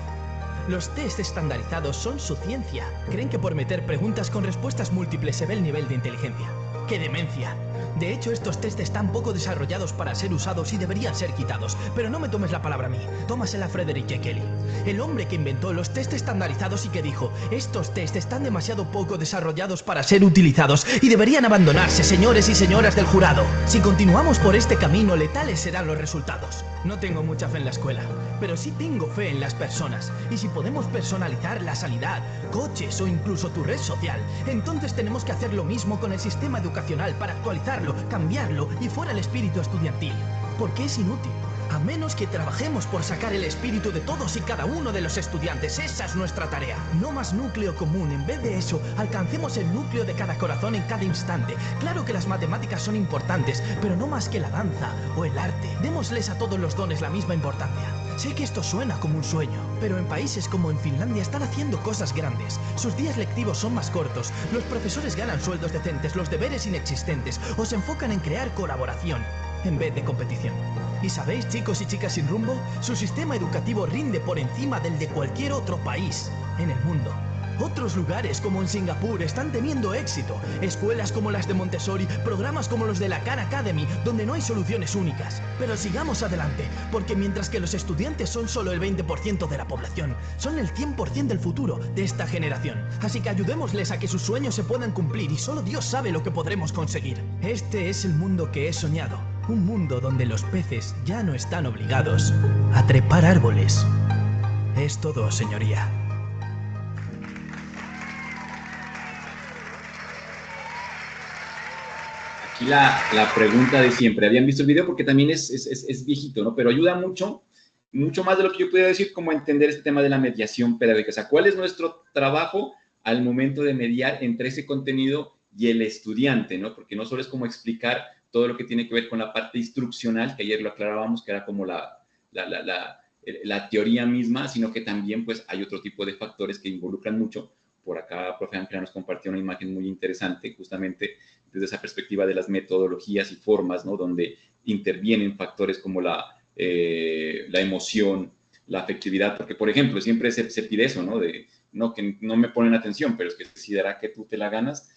Los test estandarizados son su ciencia. Creen que por meter preguntas con respuestas múltiples se ve el nivel de inteligencia. ¡Qué demencia! De hecho, estos test están poco desarrollados para ser usados y deberían ser quitados. Pero no me tomes la palabra a mí, tómasela a Frederick J. Kelly, el hombre que inventó los test estandarizados y que dijo: estos test están demasiado poco desarrollados para ser utilizados y deberían abandonarse, señores y señoras del jurado. Si continuamos por este camino, letales serán los resultados. No tengo mucha fe en la escuela, pero sí tengo fe en las personas. Y si podemos personalizar la sanidad, coches o incluso tu red social, entonces tenemos que hacer lo mismo con el sistema educacional para actualizarlo, cambiarlo y fuera el espíritu estudiantil. Porque es inútil. a menos que trabajemos por sacar el espíritu de todos y cada uno de los estudiantes. Esa es nuestra tarea. No más núcleo común. En vez de eso, alcancemos el núcleo de cada corazón en cada instante. Claro que las matemáticas son importantes, pero no más que la danza o el arte. Démosles a todos los dones la misma importancia. Sé que esto suena como un sueño, pero en países como en Finlandia están haciendo cosas grandes. Sus días lectivos son más cortos, los profesores ganan sueldos decentes, los deberes inexistentes, o se enfocan en crear colaboración en vez de competición. ¿Y sabéis, chicos y chicas sin rumbo? Su sistema educativo rinde por encima del de cualquier otro país en el mundo. Otros lugares, como en Singapur, están teniendo éxito. Escuelas como las de Montessori, programas como los de la Khan Academy, donde no hay soluciones únicas. Pero sigamos adelante, porque mientras que los estudiantes son solo el 20% de la población, son el 100% del futuro de esta generación. Así que ayudémosles a que sus sueños se puedan cumplir y solo Dios sabe lo que podremos conseguir. Este es el mundo que he soñado. Un mundo donde los peces ya no están obligados a trepar árboles. Es todo, señoría. Aquí la pregunta de siempre. ¿Habían visto el video? Porque también es viejito, ¿no? Pero ayuda mucho, mucho más de lo que yo pudiera decir, como entender este tema de la mediación pedagógica. O sea, ¿cuál es nuestro trabajo al momento de mediar entre ese contenido y el estudiante, ¿no? Porque no solo es como explicar todo lo que tiene que ver con la parte instruccional, que ayer lo aclarábamos, que era como la teoría misma, sino que también, pues, hay otro tipo de factores que involucran mucho. Por acá, profe Ángela nos compartió una imagen muy interesante, justamente desde esa perspectiva de las metodologías y formas, ¿no? Donde intervienen factores como la emoción, la afectividad, porque, por ejemplo, siempre se pide eso, ¿no? No, que no me ponen atención, pero es que si dará que tú te la ganas.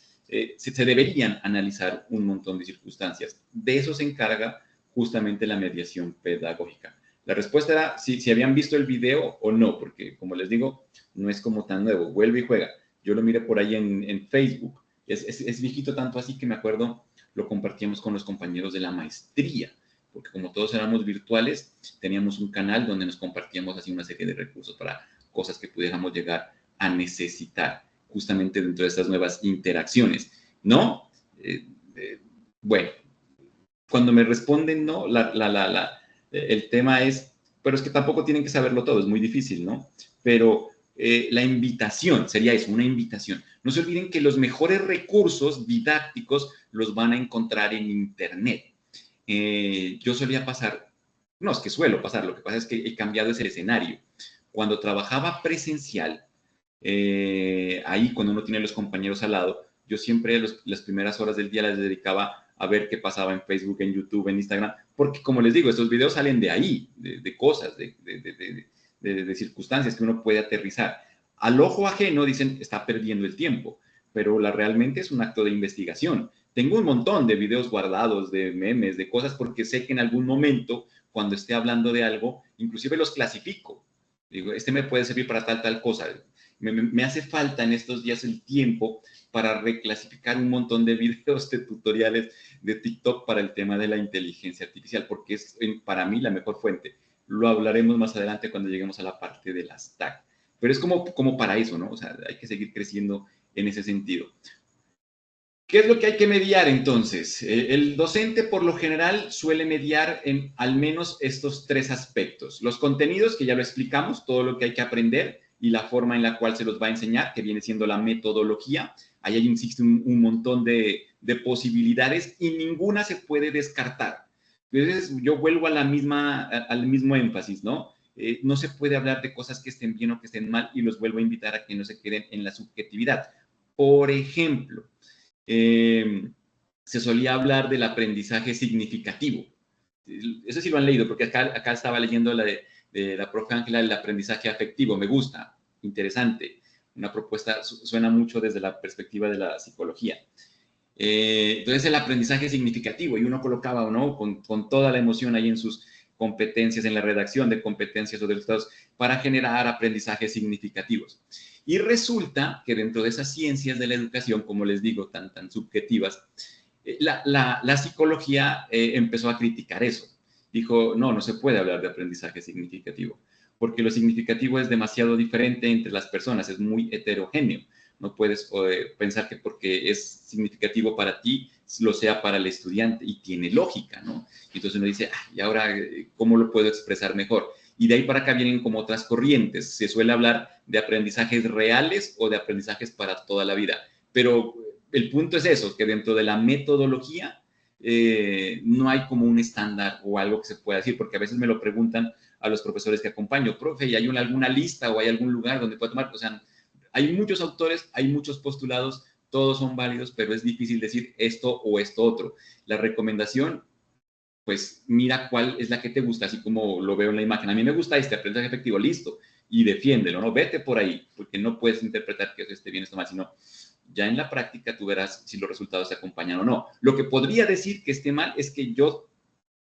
Se deberían analizar un montón de circunstancias. De eso se encarga justamente la mediación pedagógica. La respuesta era si habían visto el video o no, porque, como les digo, no es como tan nuevo. Vuelve y juega. Yo lo miré por ahí en Facebook. Es viejito tanto así que me acuerdo, lo compartíamos con los compañeros de la maestría, porque como todos éramos virtuales, teníamos un canal donde nos compartíamos así una serie de recursos para cosas que pudiéramos llegar a necesitar, justamente dentro de estas nuevas interacciones, ¿no? Bueno, cuando me responden no, el tema es, pero es que tampoco tienen que saberlo todo, es muy difícil, ¿no? Pero la invitación, sería eso, una invitación. No se olviden que los mejores recursos didácticos los van a encontrar en Internet. Yo solía pasar, no, es que suelo pasar, lo que pasa es que he cambiado ese escenario. Cuando trabajaba presencial, ahí cuando uno tiene los compañeros al lado, yo siempre las primeras horas del día las dedicaba a ver qué pasaba en Facebook, en YouTube, en Instagram, porque como les digo, estos videos salen de ahí, de cosas, de circunstancias que uno puede aterrizar. Al ojo ajeno dicen, está perdiendo el tiempo, pero realmente es un acto de investigación. Tengo un montón de videos guardados, de memes, de cosas, porque sé que en algún momento, cuando esté hablando de algo, inclusive los clasifico. Digo, este me puede servir para tal cosa. Me hace falta en estos días el tiempo para reclasificar un montón de videos, de tutoriales de TikTok para el tema de la inteligencia artificial, porque es para mí la mejor fuente. Lo hablaremos más adelante cuando lleguemos a la parte de las TAC. Pero es como para eso, ¿no? O sea, hay que seguir creciendo en ese sentido. ¿Qué es lo que hay que mediar entonces? El docente por lo general suele mediar en al menos estos tres aspectos. Los contenidos, que ya lo explicamos, todo lo que hay que aprender y la forma en la cual se los va a enseñar, que viene siendo la metodología. Ahí existe un montón de posibilidades y ninguna se puede descartar. Entonces yo vuelvo al mismo énfasis, ¿no? No se puede hablar de cosas que estén bien o que estén mal y los vuelvo a invitar a que no se queden en la subjetividad. Por ejemplo, se solía hablar del aprendizaje significativo. Eso sí lo han leído, porque acá estaba leyendo la de la profe Ángela, el aprendizaje afectivo. Me gusta, interesante. Una propuesta, suena mucho desde la perspectiva de la psicología. Entonces, el aprendizaje significativo, y uno colocaba, ¿no? Con toda la emoción ahí en sus competencias, en la redacción de competencias o de resultados, para generar aprendizajes significativos. Y resulta que dentro de esas ciencias de la educación, como les digo, tan subjetivas, la psicología empezó a criticar eso. Dijo, no se puede hablar de aprendizaje significativo, porque lo significativo es demasiado diferente entre las personas, es muy heterogéneo. No puedes pensar que porque es significativo para ti, lo sea para el estudiante, y tiene lógica, ¿no? Entonces uno dice, ¿y ahora cómo lo puedo expresar mejor? Y de ahí para acá vienen como otras corrientes. Se suele hablar de aprendizajes reales o de aprendizajes para toda la vida. Pero el punto es eso, que dentro de la metodología no hay como un estándar o algo que se pueda decir, porque a veces me lo preguntan a los profesores que acompaño, profe, ¿y hay alguna lista o hay algún lugar donde pueda tomar? O sea, hay muchos autores, hay muchos postulados, todos son válidos, pero es difícil decir esto o esto otro. La recomendación, pues mira cuál es la que te gusta, así como lo veo en la imagen. A mí me gusta este aprendizaje efectivo, listo, y defiéndelo, ¿no? Vete por ahí, porque no puedes interpretar que eso esté bien o esté mal, sino ya en la práctica tú verás si los resultados te acompañan o no. Lo que podría decir que esté mal es que yo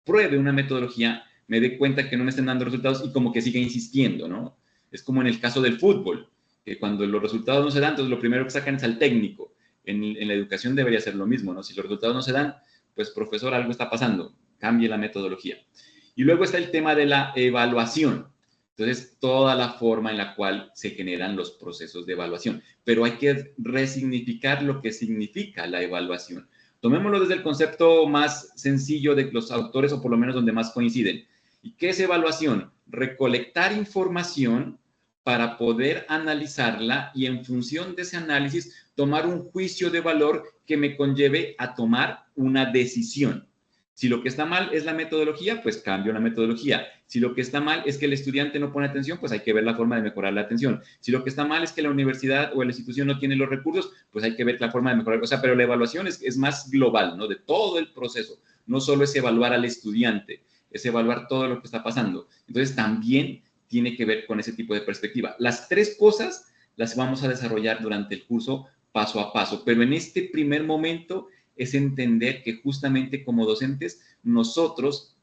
pruebe una metodología, me dé cuenta que no me estén dando resultados y como que siga insistiendo, ¿no? Es como en el caso del fútbol, que cuando los resultados no se dan, entonces lo primero que sacan es al técnico. En la educación debería ser lo mismo, ¿no? Si los resultados no se dan, pues profesor, algo está pasando, cambie la metodología. Y luego está el tema de la evaluación. Entonces, toda la forma en la cual se generan los procesos de evaluación. Pero hay que resignificar lo que significa la evaluación. Tomémoslo desde el concepto más sencillo de los autores, o por lo menos donde más coinciden. ¿Y qué es evaluación? Recolectar información para poder analizarla y en función de ese análisis tomar un juicio de valor que me conlleve a tomar una decisión. Si lo que está mal es la metodología, pues cambio la metodología. Si lo que está mal es que el estudiante no pone atención, pues hay que ver la forma de mejorar la atención. Si lo que está mal es que la universidad o la institución no tiene los recursos, pues hay que ver la forma de mejorar. O sea, pero la evaluación es más global, ¿no? De todo el proceso. No solo es evaluar al estudiante, es evaluar todo lo que está pasando. Entonces, también tiene que ver con ese tipo de perspectiva. Las tres cosas las vamos a desarrollar durante el curso paso a paso, pero en este primer momento es entender que justamente como docentes nosotros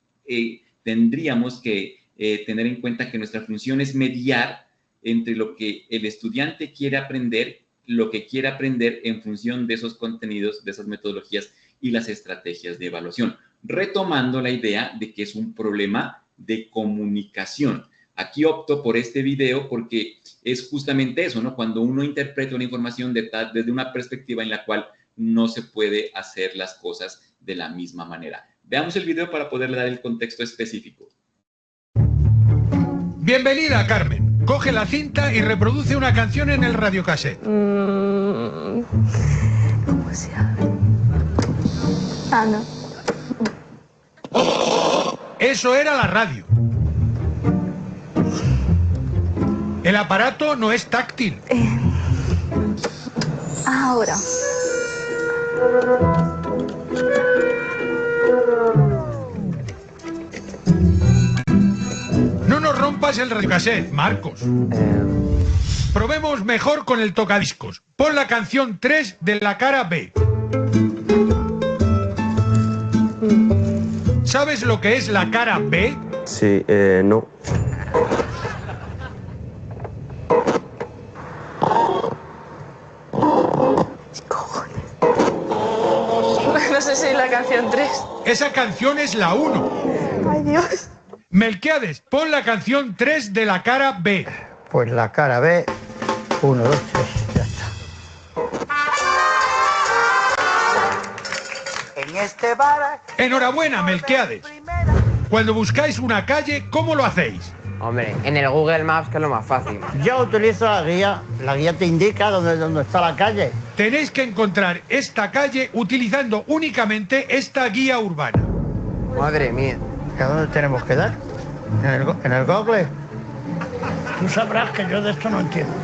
tendríamos que tener en cuenta que nuestra función es mediar entre lo que el estudiante quiere aprender, lo que quiere aprender en función de esos contenidos, de esas metodologías y las estrategias de evaluación, retomando la idea de que es un problema de comunicación. Aquí opto por este video porque es justamente eso, ¿no? Cuando uno interpreta una información desde una perspectiva en la cual no se puede hacer las cosas de la misma manera. Veamos el video para poderle dar el contexto específico. Bienvenida, Carmen. Coge la cinta y reproduce una canción en el radiocassette. ¿Cómo se abre? No. Eso era la radio. El aparato no es táctil. Ahora. No nos rompas el radiocassette, Marcos. Probemos mejor con el tocadiscos. Pon la canción 3 de la cara B. ¿Sabes lo que es la cara B? Sí, no. No sé si es la canción 3. Esa canción es la 1. Ay, Dios. Melquiades, pon la canción 3 de la cara B. Pues la cara B, 1, 2, 3, ya está. En este bar... Enhorabuena, Melquiades. Cuando buscáis una calle, ¿cómo lo hacéis? Hombre, en el Google Maps, que es lo más fácil. Yo utilizo la guía te indica dónde está la calle. Tenéis que encontrar esta calle utilizando únicamente esta guía urbana. Madre mía. ¿A dónde tenemos que dar? ¿En el Google? Tú sabrás que yo de esto no entiendo.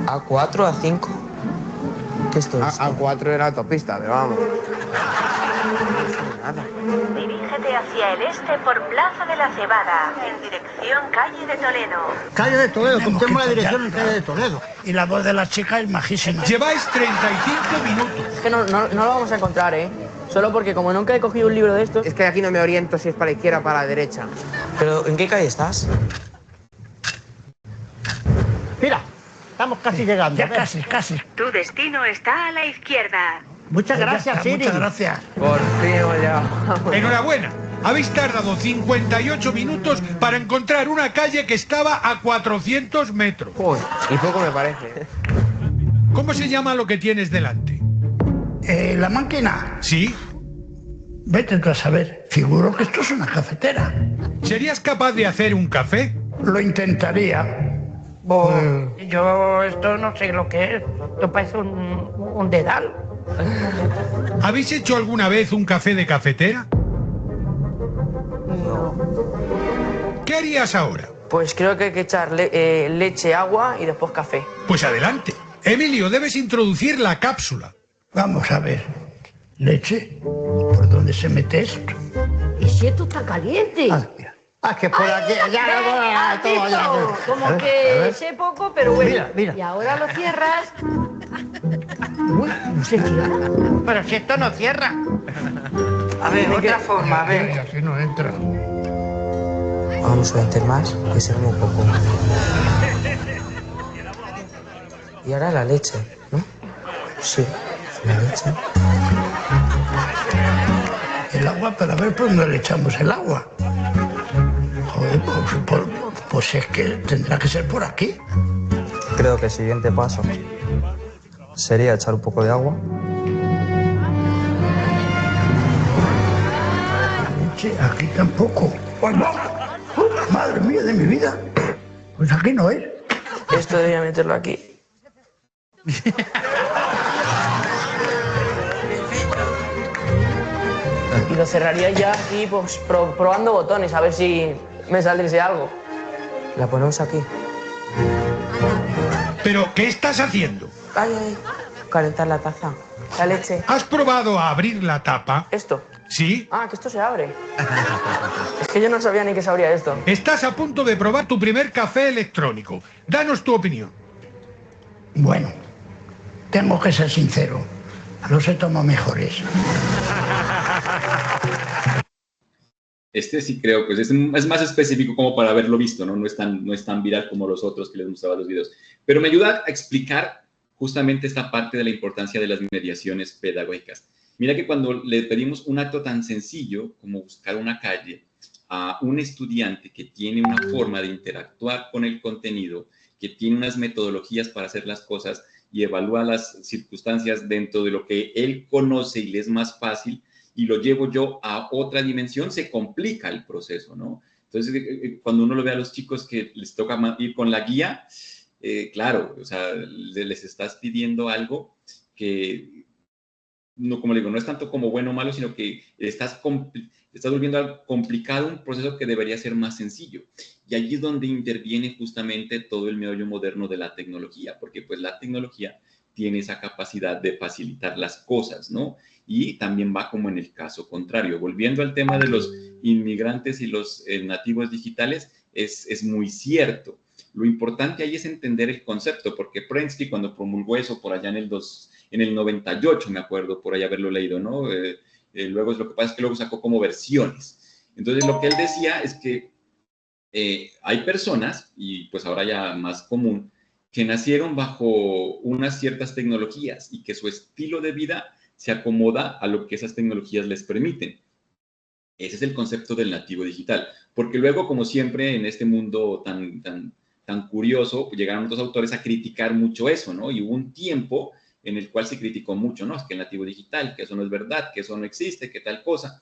¿A4, A5? ¿Qué esto es? A4 era autopista, pero vamos. Nada. Dirígete hacia el este por Plaza de la Cebada, en dirección Calle de Toledo. Calle de Toledo, contemos la dirección en Calle de Toledo. Y la voz de la chica es majísima. Lleváis 35 minutos. Es que no lo vamos a encontrar, ¿eh? Solo porque como nunca he cogido un libro de estos... Es que aquí no me oriento si es para la izquierda o para la derecha. ¿Pero en qué calle estás? Mira, estamos casi llegando. Ya casi. Tu destino está a la izquierda. Muchas gracias, Siri. Muchas gracias. Por fin hemos llegado. Enhorabuena. Habéis tardado 58 minutos para encontrar una calle que estaba a 400 metros. Uy, y poco me parece. ¿Cómo se llama lo que tienes delante? La máquina. ¿Sí? Vete tú a saber. Figuro que esto es una cafetera. ¿Serías capaz de hacer un café? Lo intentaría. Yo esto no sé lo que es. Esto parece un dedal. ¿Habéis hecho alguna vez un café de cafetera? No. ¿Qué harías ahora? Pues creo que hay que echar leche, agua y después café. Pues adelante. Emilio, debes introducir la cápsula. Vamos a ver. ¿Leche? ¿Por dónde se mete esto? ¿Y si esto está caliente? Que por aquí, ya, todo, ya. Como que sé poco, pero bueno. Mira. Y ahora lo cierras. Uy, no se cierra. Pero si esto no cierra. A ver, otra forma, a ver. Aquí no entra. Vamos a meter más, que sea muy poco. Y ahora la leche, ¿no? Sí, la leche. El agua, para ver por dónde le echamos el agua. Joder, pues es que tendrá que ser por aquí. Creo que el siguiente paso sería echar un poco de agua. Leche, aquí tampoco. Pues no. Madre mía de mi vida. Pues aquí no es. Esto debería meterlo aquí. Y lo cerraría ya aquí, pues probando botones, a ver si me saldría algo. La ponemos aquí. ¿Pero qué estás haciendo? Ay, calentar la taza. La leche. ¿Has probado a abrir la tapa? ¿Esto? ¿Sí? Ah, que esto se abre. Es que yo no sabía ni que se abría esto. Estás a punto de probar tu primer café electrónico. Danos tu opinión. Bueno, tengo que ser sincero. Los he tomado mejores. Este sí creo, pues es más específico como para haberlo visto, ¿no? No es tan viral como los otros que les mostraba los videos. Pero me ayuda a explicar justamente esta parte de la importancia de las mediaciones pedagógicas. Mira que cuando le pedimos un acto tan sencillo como buscar una calle a un estudiante que tiene una forma de interactuar con el contenido, que tiene unas metodologías para hacer las cosas y evalúa las circunstancias dentro de lo que él conoce y le es más fácil, y lo llevo yo a otra dimensión, se complica el proceso, ¿no? Entonces, cuando uno lo ve a los chicos que les toca ir con la guía, claro, o sea, les estás pidiendo algo que, no, como le digo, no es tanto como bueno o malo, sino que estás volviendo complicado un proceso que debería ser más sencillo. Y allí es donde interviene justamente todo el meollo moderno de la tecnología, porque pues la tecnología tiene esa capacidad de facilitar las cosas, ¿no? Y también va como en el caso contrario. Volviendo al tema de los inmigrantes y los nativos digitales, es muy cierto. Lo importante ahí es entender el concepto, porque Prensky, cuando promulgó eso por allá en el 98, me acuerdo, por ahí haberlo leído, ¿no? Luego, lo que pasa es que luego sacó como versiones. Entonces, lo que él decía es que hay personas, y pues ahora ya más común, que nacieron bajo unas ciertas tecnologías y que su estilo de vida se acomoda a lo que esas tecnologías les permiten. Ese es el concepto del nativo digital, porque luego, como siempre, en este mundo tan curioso, llegaron otros autores a criticar mucho eso, ¿no? Y hubo un tiempo en el cual se criticó mucho, ¿no? Es que el nativo digital, que eso no es verdad, que eso no existe, que tal cosa.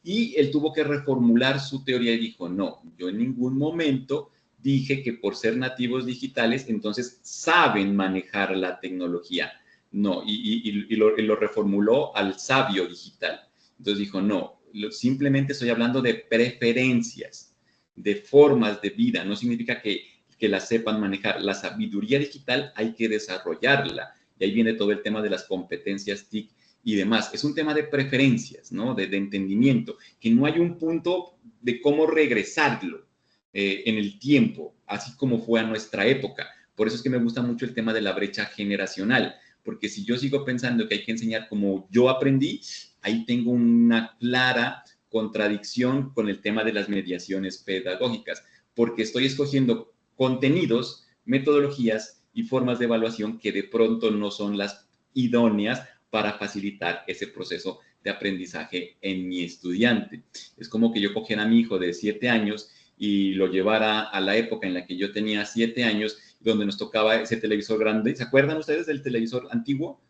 Y él tuvo que reformular su teoría y dijo, no, yo en ningún momento dije que por ser nativos digitales, entonces saben manejar la tecnología. No, y lo reformuló al sabio digital. Entonces dijo, no, simplemente estoy hablando de preferencias, de formas de vida. No significa que las sepan manejar. La sabiduría digital hay que desarrollarla. Y ahí viene todo el tema de las competencias TIC y demás. Es un tema de preferencias, ¿no? De entendimiento, que no hay un punto de cómo regresarlo en el tiempo, así como fue a nuestra época. Por eso es que me gusta mucho el tema de la brecha generacional, porque si yo sigo pensando que hay que enseñar como yo aprendí, ahí tengo una clara contradicción con el tema de las mediaciones pedagógicas, porque estoy escogiendo contenidos, metodologías y formas de evaluación que de pronto no son las idóneas para facilitar ese proceso de aprendizaje en mi estudiante. Es como que yo cogiera a mi hijo de 7 años y lo llevara a la época en la que yo tenía 7 años donde nos tocaba ese televisor grande. ¿Se acuerdan ustedes del televisor antiguo?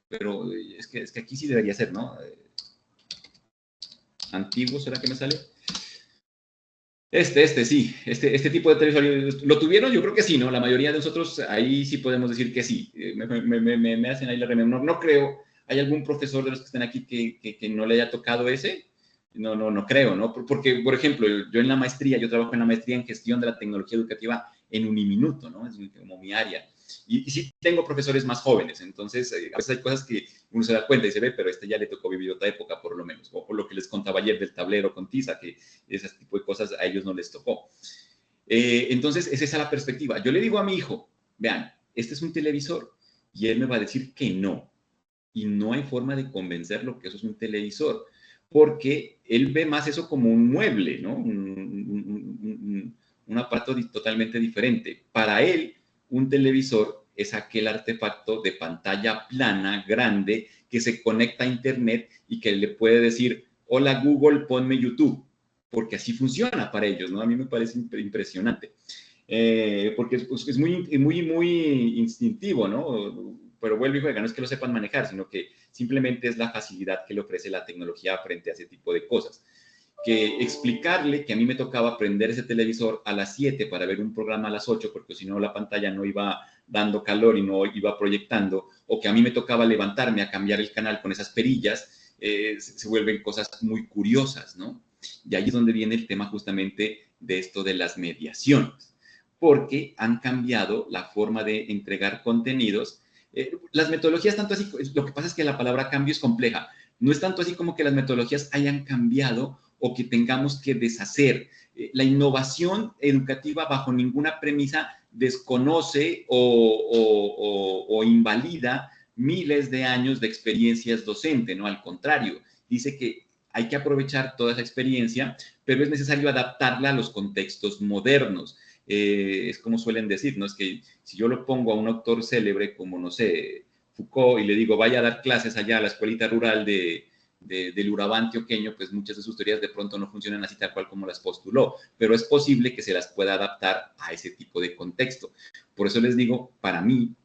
Pero es que aquí sí debería ser, ¿no? Antiguo, ¿será que me sale? Sí, este tipo de televisor, ¿lo tuvieron? Yo creo que sí, ¿no? La mayoría de nosotros ahí sí podemos decir que sí. Me hacen ahí la reunión. No creo. ¿Hay algún profesor de los que están aquí que no le haya tocado ese? No creo, ¿no? Porque, por ejemplo, yo trabajo en la maestría en gestión de la tecnología educativa en Uniminuto, ¿no? Es como mi área. Y sí tengo profesores más jóvenes, entonces a veces hay cosas que uno se da cuenta y se ve, pero ya le tocó vivir otra época por lo menos, o por lo que les contaba ayer del tablero con tiza, que ese tipo de cosas a ellos no les tocó. Entonces es esa la perspectiva. Yo le digo a mi hijo, vean, este es un televisor, y él me va a decir que no, y no hay forma de convencerlo que eso es un televisor, porque él ve más eso como un mueble, ¿no? Un aparato totalmente diferente. Para él, un televisor es aquel artefacto de pantalla plana, grande, que se conecta a internet y que le puede decir, hola Google, ponme YouTube, porque así funciona para ellos, ¿no? A mí me parece impresionante, porque es muy instintivo, ¿no? Pero vuelvo y juega, no es que lo sepan manejar, sino que simplemente es la facilidad que le ofrece la tecnología frente a ese tipo de cosas. Que explicarle que a mí me tocaba prender ese televisor a las 7 para ver un programa a las 8, porque si no la pantalla no iba dando calor y no iba proyectando, o que a mí me tocaba levantarme a cambiar el canal con esas perillas, se vuelven cosas muy curiosas, ¿no? Y ahí es donde viene el tema justamente de esto de las mediaciones, porque han cambiado la forma de entregar contenidos. Las metodologías, tanto así, lo que pasa es que la palabra cambio es compleja. No es tanto así como que las metodologías hayan cambiado o que tengamos que deshacer. La innovación educativa bajo ninguna premisa desconoce o invalida miles de años de experiencias docentes, ¿no? Al contrario, dice que hay que aprovechar toda esa experiencia, pero es necesario adaptarla a los contextos modernos. Es como suelen decir, ¿no? Es que si yo lo pongo a un autor célebre como, no sé, Foucault, y le digo, vaya a dar clases allá a la escuelita rural del Urabá antioqueño, pues muchas de sus teorías de pronto no funcionan así tal cual como las postuló, pero es posible que se las pueda adaptar a ese tipo de contexto. Por eso les digo, para mí,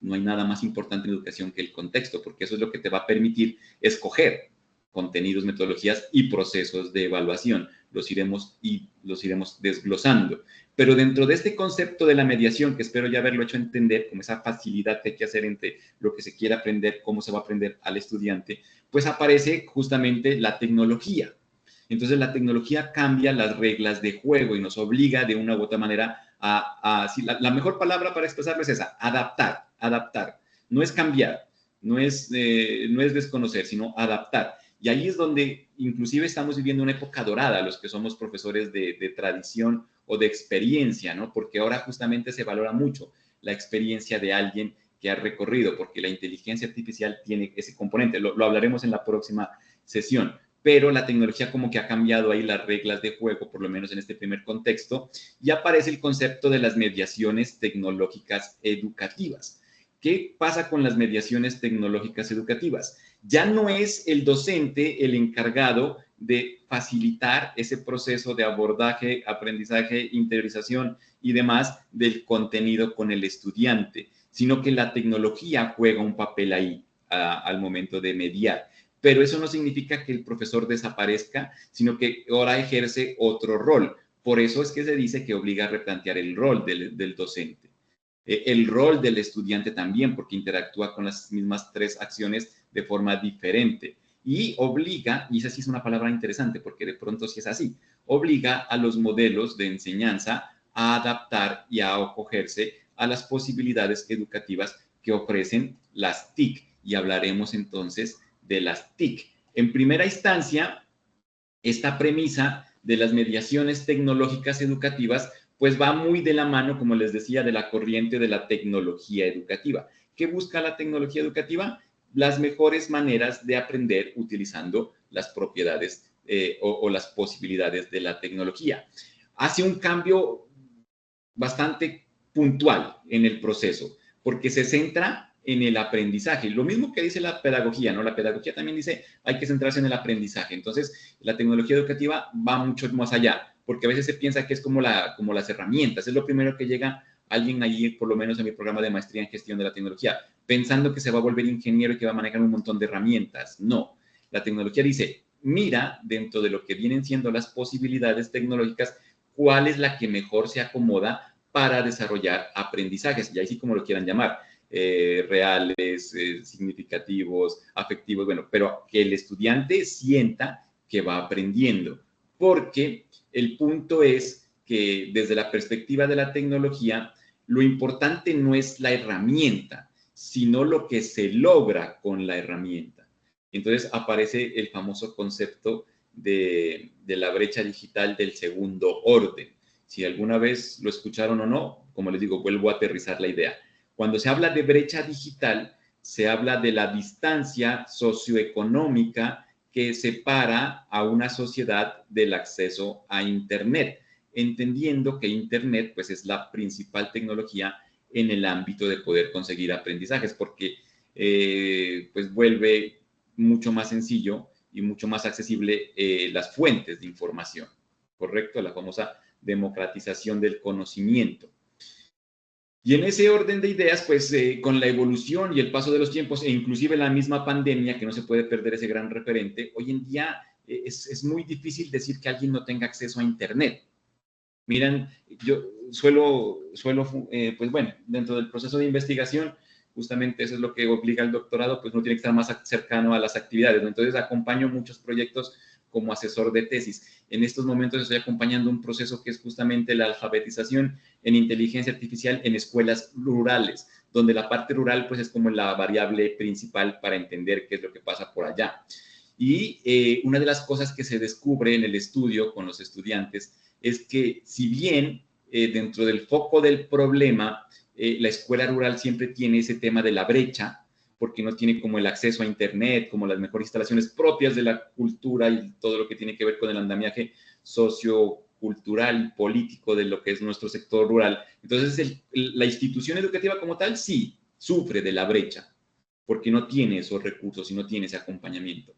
no hay nada más importante en educación que el contexto, porque eso es lo que te va a permitir escoger contenidos, metodologías y procesos de evaluación. Los iremos desglosando. Pero dentro de este concepto de la mediación, que espero ya haberlo hecho entender, como esa facilidad que hay que hacer entre lo que se quiere aprender, cómo se va a aprender al estudiante, pues aparece justamente la tecnología. Entonces la tecnología cambia las reglas de juego y nos obliga de una u otra manera la mejor palabra para expresarlo es esa, adaptar. No es cambiar, no es desconocer, sino adaptar. Y ahí es donde inclusive estamos viviendo una época dorada, los que somos profesores de tradición o de experiencia, ¿no? Porque ahora justamente se valora mucho la experiencia de alguien que ha recorrido, porque la inteligencia artificial tiene ese componente. Lo hablaremos en la próxima sesión. Pero la tecnología como que ha cambiado ahí las reglas de juego, por lo menos en este primer contexto, y aparece el concepto de las mediaciones tecnológicas educativas. ¿Qué pasa con las mediaciones tecnológicas educativas? Ya no es el docente el encargado de facilitar ese proceso de abordaje, aprendizaje, interiorización y demás del contenido con el estudiante, sino que la tecnología juega un papel ahí al momento de mediar. Pero eso no significa que el profesor desaparezca, sino que ahora ejerce otro rol. Por eso es que se dice que obliga a replantear el rol del docente. El rol del estudiante también, porque interactúa con las mismas 3 acciones de forma diferente. Y obliga, y esa sí es una palabra interesante, porque de pronto sí es así, obliga a los modelos de enseñanza a adaptar y a acogerse a las posibilidades educativas que ofrecen las TIC. Y hablaremos entonces de las TIC. En primera instancia, esta premisa de las mediaciones tecnológicas educativas pues va muy de la mano, como les decía, de la corriente de la tecnología educativa. ¿Qué busca la tecnología educativa? Las mejores maneras de aprender utilizando las propiedades o las posibilidades de la tecnología. Hace un cambio bastante puntual en el proceso, porque se centra en el aprendizaje. Lo mismo que dice la pedagogía, ¿no? La pedagogía también dice hay que centrarse en el aprendizaje. Entonces, la tecnología educativa va mucho más allá, porque a veces se piensa que es como las herramientas, es lo primero que llega alguien ahí, por lo menos en mi programa de maestría en gestión de la tecnología, pensando que se va a volver ingeniero y que va a manejar un montón de herramientas. No, la tecnología dice, mira dentro de lo que vienen siendo las posibilidades tecnológicas, cuál es la que mejor se acomoda para desarrollar aprendizajes, y ahí sí como lo quieran llamar, reales, significativos, afectivos, bueno, pero que el estudiante sienta que va aprendiendo, porque el punto es que desde la perspectiva de la tecnología, lo importante no es la herramienta, sino lo que se logra con la herramienta. Entonces aparece el famoso concepto de la brecha digital del segundo orden. Si alguna vez lo escucharon o no, como les digo, vuelvo a aterrizar la idea. Cuando se habla de brecha digital, se habla de la distancia socioeconómica que separa a una sociedad del acceso a Internet, entendiendo que Internet pues, es la principal tecnología en el ámbito de poder conseguir aprendizajes, porque pues vuelve mucho más sencillo y mucho más accesible las fuentes de información, ¿correcto? La famosa democratización del conocimiento. Y en ese orden de ideas, pues con la evolución y el paso de los tiempos e inclusive la misma pandemia, que no se puede perder ese gran referente, hoy en día es muy difícil decir que alguien no tenga acceso a Internet. Miren, yo suelo pues bueno, dentro del proceso de investigación, justamente eso es lo que obliga al doctorado, pues uno tiene que estar más cercano a las actividades, ¿no? Entonces acompaño muchos proyectos como asesor de tesis. En estos momentos estoy acompañando un proceso que es justamente la alfabetización en inteligencia artificial en escuelas rurales, donde la parte rural pues es como la variable principal para entender qué es lo que pasa por allá. Y una de las cosas que se descubre en el estudio con los estudiantes es que si bien dentro del foco del problema la escuela rural siempre tiene ese tema de la brecha, porque no tiene como el acceso a Internet, como las mejores instalaciones propias de la cultura y todo lo que tiene que ver con el andamiaje sociocultural y político de lo que es nuestro sector rural. Entonces, la institución educativa como tal sí sufre de la brecha, porque no tiene esos recursos y no tiene ese acompañamiento.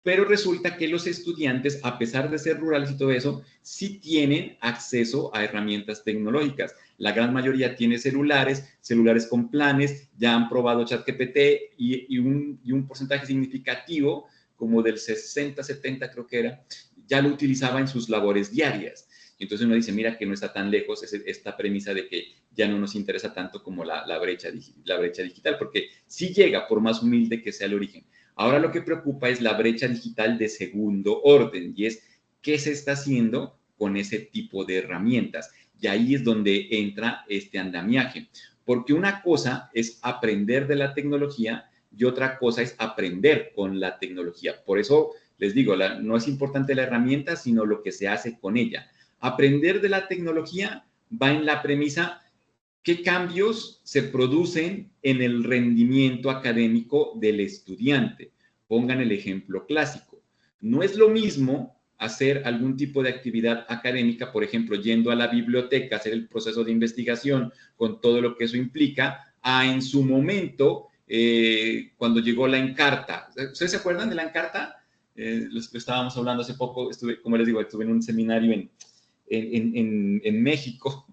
Pero resulta que los estudiantes, a pesar de ser rurales y todo eso, sí tienen acceso a herramientas tecnológicas. La gran mayoría tiene celulares con planes, ya han probado ChatGPT y un porcentaje significativo, como del 60-70 creo que era, ya lo utilizaba en sus labores diarias. Y entonces uno dice, mira que no está tan lejos esta premisa de que ya no nos interesa tanto como la brecha digital, porque sí llega, por más humilde que sea el origen. Ahora lo que preocupa es la brecha digital de segundo orden, y es qué se está haciendo con ese tipo de herramientas. Y ahí es donde entra este andamiaje, porque una cosa es aprender de la tecnología y otra cosa es aprender con la tecnología. Por eso les digo, no es importante la herramienta, sino lo que se hace con ella. Aprender de la tecnología va en la premisa: ¿qué cambios se producen en el rendimiento académico del estudiante? Pongan el ejemplo clásico. No es lo mismo hacer algún tipo de actividad académica, por ejemplo, yendo a la biblioteca, hacer el proceso de investigación con todo lo que eso implica, a en su momento, cuando llegó la Encarta. ¿Ustedes se acuerdan de la Encarta? Lo estábamos hablando hace poco, como les digo, estuve en un seminario en México,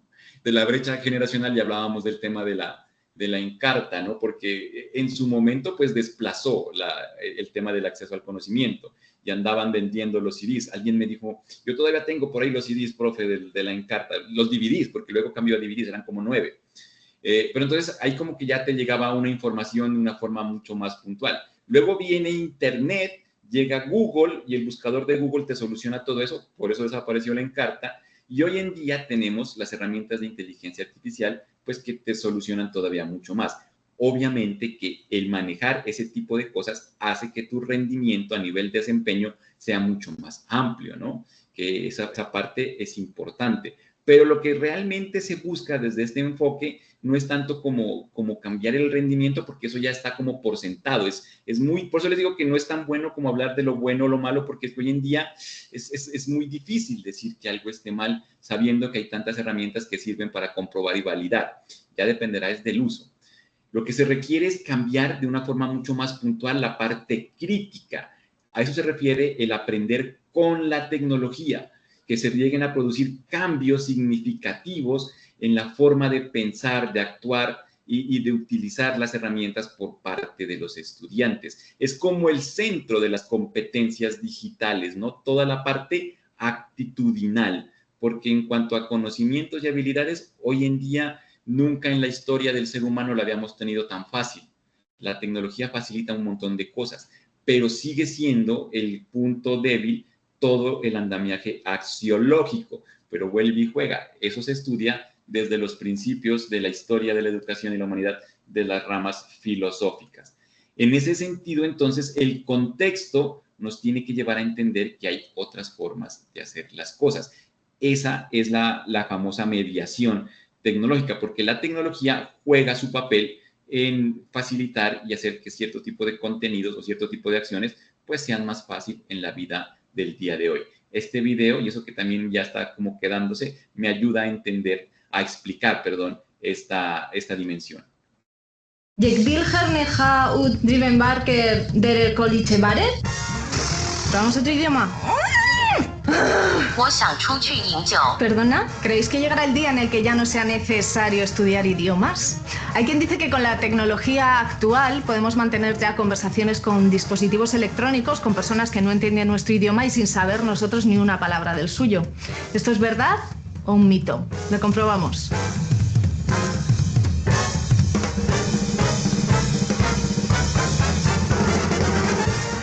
de la brecha generacional, y hablábamos del tema de la Encarta, ¿no? Porque en su momento pues desplazó el tema del acceso al conocimiento y andaban vendiendo los CDs. Alguien me dijo, yo todavía tengo por ahí los CDs, profe, de la Encarta, los DVDs, porque luego cambió a DVDs, eran como 9. Pero entonces ahí como que ya te llegaba una información de una forma mucho más puntual. Luego viene Internet, llega Google y el buscador de Google te soluciona todo eso, por eso desapareció la Encarta. Y hoy en día tenemos las herramientas de inteligencia artificial, pues que te solucionan todavía mucho más. Obviamente que el manejar ese tipo de cosas hace que tu rendimiento a nivel de desempeño sea mucho más amplio, ¿no? Que esa parte es importante. Pero lo que realmente se busca desde este enfoque no es tanto como cambiar el rendimiento, porque eso ya está como por sentado. Es muy, por eso les digo que no es tan bueno como hablar de lo bueno o lo malo, porque hoy en día es muy difícil decir que algo esté mal, sabiendo que hay tantas herramientas que sirven para comprobar y validar. Ya dependerá es del uso. Lo que se requiere es cambiar de una forma mucho más puntual la parte crítica. A eso se refiere el aprender con la tecnología, que se lleguen a producir cambios significativos en la forma de pensar, de actuar y de utilizar las herramientas por parte de los estudiantes. Es como el centro de las competencias digitales, ¿no? Toda la parte actitudinal, porque en cuanto a conocimientos y habilidades, hoy en día nunca en la historia del ser humano la habíamos tenido tan fácil. La tecnología facilita un montón de cosas, pero sigue siendo el punto débil todo el andamiaje axiológico, pero vuelve y juega. Eso se estudia desde los principios de la historia de la educación y la humanidad de las ramas filosóficas. En ese sentido, entonces, el contexto nos tiene que llevar a entender que hay otras formas de hacer las cosas. Esa es la famosa mediación tecnológica, porque la tecnología juega su papel en facilitar y hacer que cierto tipo de contenidos o cierto tipo de acciones pues sean más fácil en la vida del día de hoy. Este video, y eso que también ya está como quedándose, me ayuda a entender, a explicar, perdón, esta dimensión. Jeg vil gerne ha driven barker der college bare. ¿Probamos otro idioma? ¿Perdona? ¿Creéis que llegará el día en el que ya no sea necesario estudiar idiomas? Hay quien dice que con la tecnología actual podemos mantener ya conversaciones con dispositivos electrónicos, con personas que no entienden nuestro idioma y sin saber nosotros ni una palabra del suyo. ¿Esto es verdad o un mito? Lo comprobamos.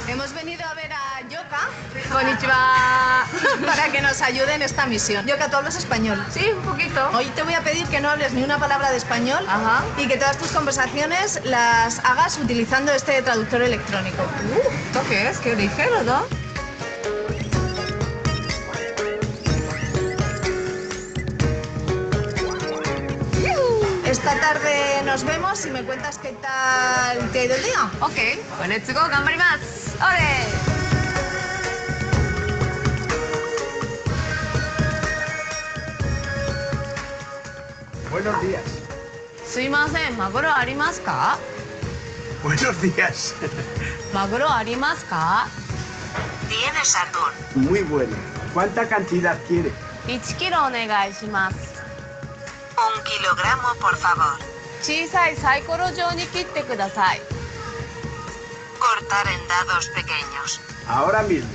Hemos venido a ver a Yoka. Konnichiwa. Para que nos ayude en esta misión. Yoka, ¿tú hablas español? Sí, un poquito. Hoy te voy a pedir que no hables ni una palabra de español. Ajá. Y que todas tus conversaciones las hagas utilizando este traductor electrónico. ¿Esto qué es? Qué ligero, ¿no? Esta tarde nos vemos y me cuentas qué tal te ha ido el día. Ok. Pues let's go, ganbarimasu. ¡Ole! Buenos días. Suimasen, ¿maguro arimasu ka? Buenos días. ¿Maguro arimasu ka? ¿Tienes atún? Muy bueno. ¿Cuánta cantidad quiere? 1 kilo onegai shimasu. 1 kilogramo, por favor. 小さいサイコロ状に切ってください。 Cortar en dados pequeños. Ahora mismo.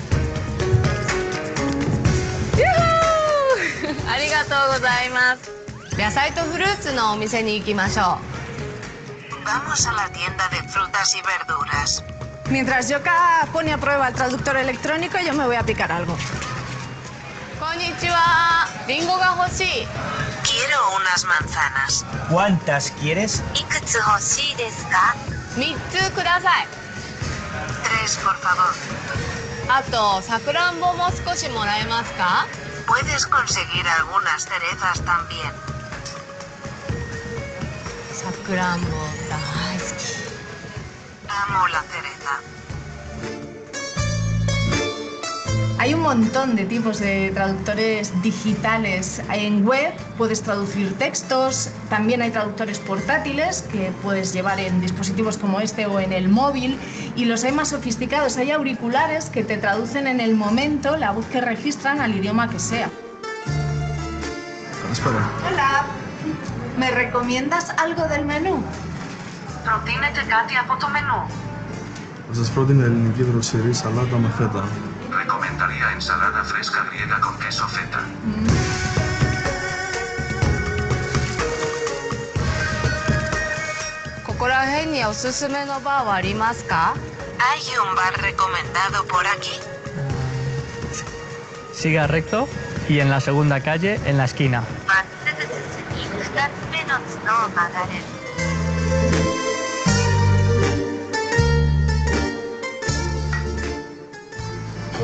ありがとうございます。野菜とフルーツのお店に行きましょう。 Vamos a la tienda de frutas y verduras. Mientras Yoka pone a prueba el traductor electrónico, yo me voy a picar algo. Konnichiwa. Ringo ga hoshii. Quiero unas manzanas. ¿Cuántas quieres? いくつ欲しいですか? 3つください。 3, por favor. あと、さくらんぼも少しもらえますか? Puedes conseguir algunas cerezas también. さくらんぼ大好き。 Amo la cereza. Hay un montón de tipos de traductores digitales. En web puedes traducir textos, también hay traductores portátiles que puedes llevar en dispositivos como este o en el móvil, y los hay más sofisticados, hay auriculares que te traducen en el momento la voz que registran al idioma que sea. Espera. Hola, ¿me recomiendas algo del menú? Προτείνετε κάτι από το μενού. Θα σας πρότεινα ελληνική δροσερή σαλάτα με φέτα. Recomendaría ensalada fresca griega con queso feta. ここら辺におすすめのバーはありますか? ¿Hay un bar recomendado por aquí? Siga recto y en la segunda calle, en la esquina. まっすぐ進み、2つ目の角を曲がる。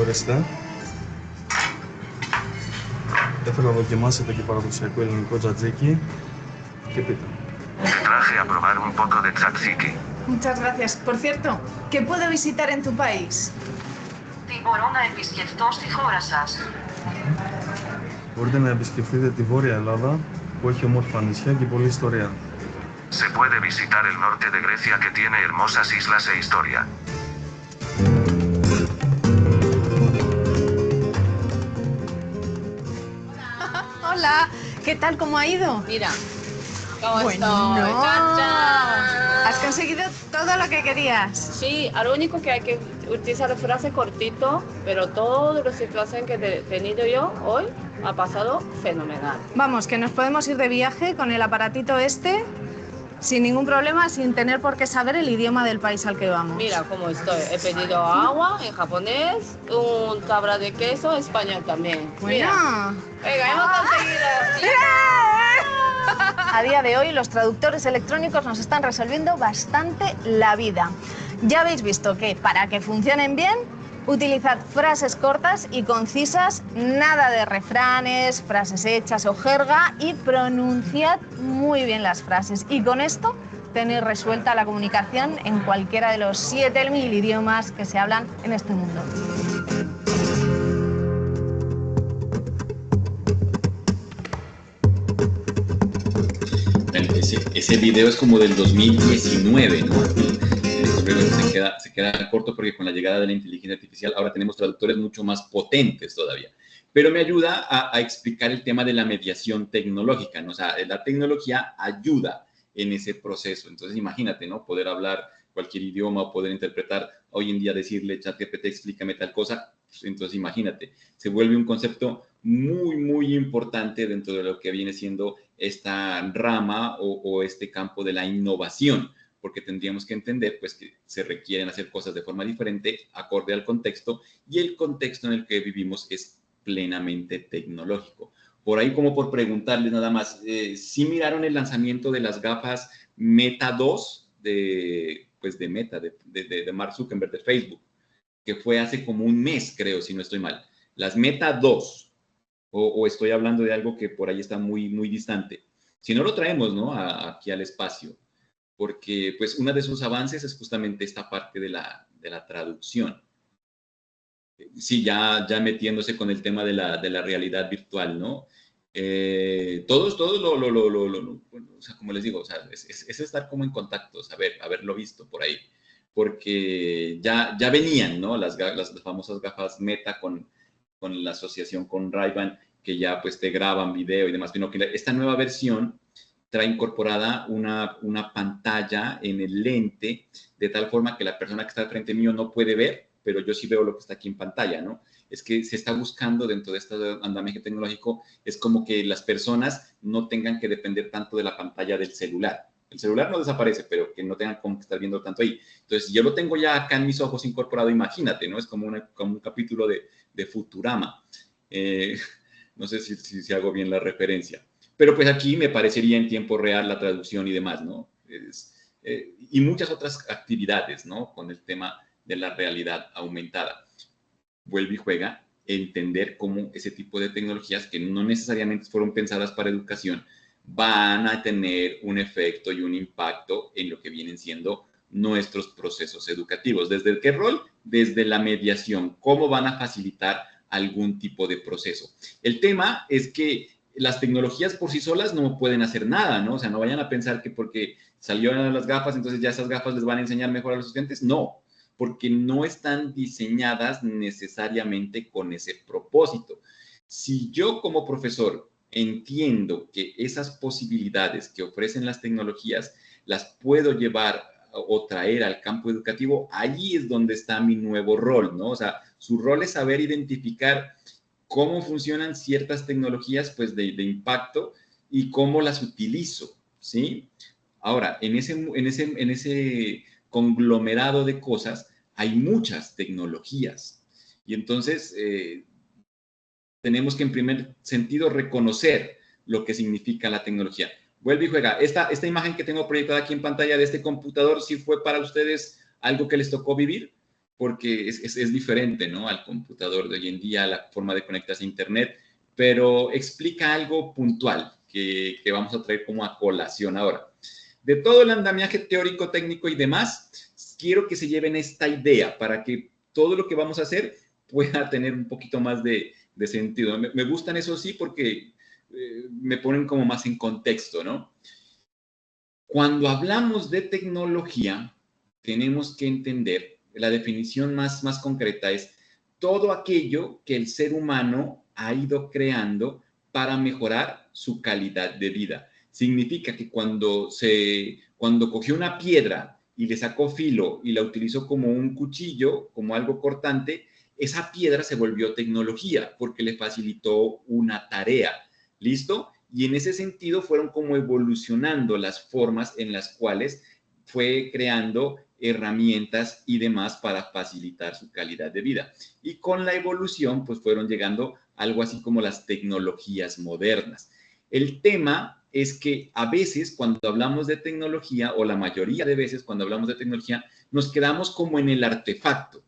Ορίστε. Θέλω να δοκιμάσετε και παραδοσιακό ελληνικό τζατζίκι και πείτε. Te traje a probar un poco de tzatziki. Muchas gracias. Por cierto, ¿qué puedo visitar en tu país? Τι μπορώ να επισκεφτώ στη χώρα σας? Μπορείτε να επισκεφτείτε τη Βόρεια Ελλάδα, που έχει όμορφα νησιά και πολλή ιστορία. Se puede visitar el norte de Grecia que tiene hermosas islas e historia. Hola, ¿Qué tal? ¿Cómo ha ido? Mira, ¿cómo Bueno, estoy? ¡Chan, chan! has conseguido todo lo que querías. Sí, lo único que hay que utilizar frases cortito, pero toda la situación que he tenido yo hoy ha pasado fenomenal. Vamos, que nos podemos ir de viaje con el aparatito este sin ningún problema, sin tener por qué saber el idioma del país al que vamos. Mira cómo estoy. He pedido agua en japonés, un cabra de queso español también. Bueno. Mira. Venga, hemos conseguido. A día de hoy los traductores electrónicos nos están resolviendo bastante la vida. Ya habéis visto que para que funcionen bien, utilizad frases cortas y concisas, nada de refranes, frases hechas o jerga, y pronunciad muy bien las frases. Y con esto tenéis resuelta la comunicación en cualquiera de los 7000 idiomas que se hablan en este mundo. Ese video es como del 2019, ¿no? Se queda corto porque con la llegada de la inteligencia artificial ahora tenemos traductores mucho más potentes todavía. Pero me ayuda a explicar el tema de la mediación tecnológica, ¿no? O sea, la tecnología ayuda en ese proceso. Entonces, imagínate, ¿no? Poder hablar cualquier idioma o poder interpretar, hoy en día decirle, ChatGPT, explícame tal cosa. Entonces, imagínate, se vuelve un concepto muy, muy importante dentro de lo que viene siendo esta rama o este campo de la innovación, porque tendríamos que entender pues que se requieren hacer cosas de forma diferente, acorde al contexto, y el contexto en el que vivimos es plenamente tecnológico. Por ahí, como por preguntarles nada más, ¿sí miraron el lanzamiento de las gafas Meta 2 de Meta, de Mark Zuckerberg, de Facebook, que fue hace como un mes, creo, si no estoy mal? Las Meta 2, o estoy hablando de algo que por ahí está muy, muy distante. Si no lo traemos, ¿no? Aquí al espacio, porque pues uno de sus avances es justamente esta parte de la traducción. Sí, ya metiéndose con el tema de la realidad virtual, ¿no? Todos o sea, como les digo, o sea, es estar como en contacto, haberlo visto por ahí, porque ya venían, ¿no? Las famosas gafas Meta con la asociación con Ray-Ban, que ya pues te graban video y demás, sino que esta nueva versión trae incorporada una pantalla en el lente, de tal forma que la persona que está al frente mío no puede ver, pero yo sí veo lo que está aquí en pantalla, ¿no? Es que se está buscando dentro de este andamiaje tecnológico, es como que las personas no tengan que depender tanto de la pantalla del celular. El celular no desaparece, pero que no tengan como que estar viendo tanto ahí. Entonces, yo lo tengo ya acá en mis ojos incorporado, imagínate, ¿no? Es como un capítulo de Futurama. No sé si hago bien la referencia. Pero pues aquí me parecería en tiempo real la traducción y demás, ¿no? Y muchas otras actividades, ¿no? Con el tema de la realidad aumentada. Vuelve y juega entender cómo ese tipo de tecnologías que no necesariamente fueron pensadas para educación van a tener un efecto y un impacto en lo que vienen siendo nuestros procesos educativos. ¿Desde qué rol? Desde la mediación. ¿Cómo van a facilitar algún tipo de proceso? El tema es que las tecnologías por sí solas no pueden hacer nada, ¿no? O sea, no vayan a pensar que porque salieron las gafas, entonces ya esas gafas les van a enseñar mejor a los estudiantes. No, porque no están diseñadas necesariamente con ese propósito. Si yo como profesor entiendo que esas posibilidades que ofrecen las tecnologías las puedo llevar o traer al campo educativo, allí es donde está mi nuevo rol, ¿no? O sea, su rol es saber identificar cómo funcionan ciertas tecnologías pues de impacto y cómo las utilizo, ¿sí? Ahora, en ese conglomerado de cosas hay muchas tecnologías y entonces tenemos que en primer sentido reconocer lo que significa la tecnología. Vuelve y juega. Esta imagen que tengo proyectada aquí en pantalla de este computador, ¿sí fue para ustedes algo que les tocó vivir? Porque es diferente, ¿no? Al computador de hoy en día, la forma de conectarse a Internet, pero explica algo puntual que vamos a traer como a colación ahora. De todo el andamiaje teórico, técnico y demás, quiero que se lleven esta idea para que todo lo que vamos a hacer pueda tener un poquito más de sentido. Me gustan eso sí porque me ponen como más en contexto, ¿no? Cuando hablamos de tecnología, tenemos que entender, la definición más concreta es todo aquello que el ser humano ha ido creando para mejorar su calidad de vida. Significa que cuando cogió una piedra y le sacó filo y la utilizó como un cuchillo, como algo cortante, esa piedra se volvió tecnología porque le facilitó una tarea. ¿Listo? Y en ese sentido fueron como evolucionando las formas en las cuales fue creando herramientas y demás para facilitar su calidad de vida. Y con la evolución, pues fueron llegando algo así como las tecnologías modernas. El tema es que a veces cuando hablamos de tecnología, o la mayoría de veces cuando hablamos de tecnología, nos quedamos como en el artefacto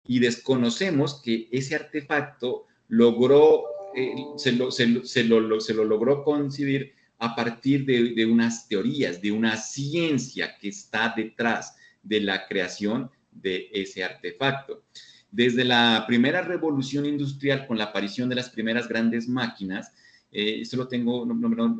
y desconocemos que ese artefacto logró, se lo logró concebir a partir de unas teorías, de una ciencia que está detrás de la creación de ese artefacto. Desde la primera revolución industrial, con la aparición de las primeras grandes máquinas, esto lo tengo,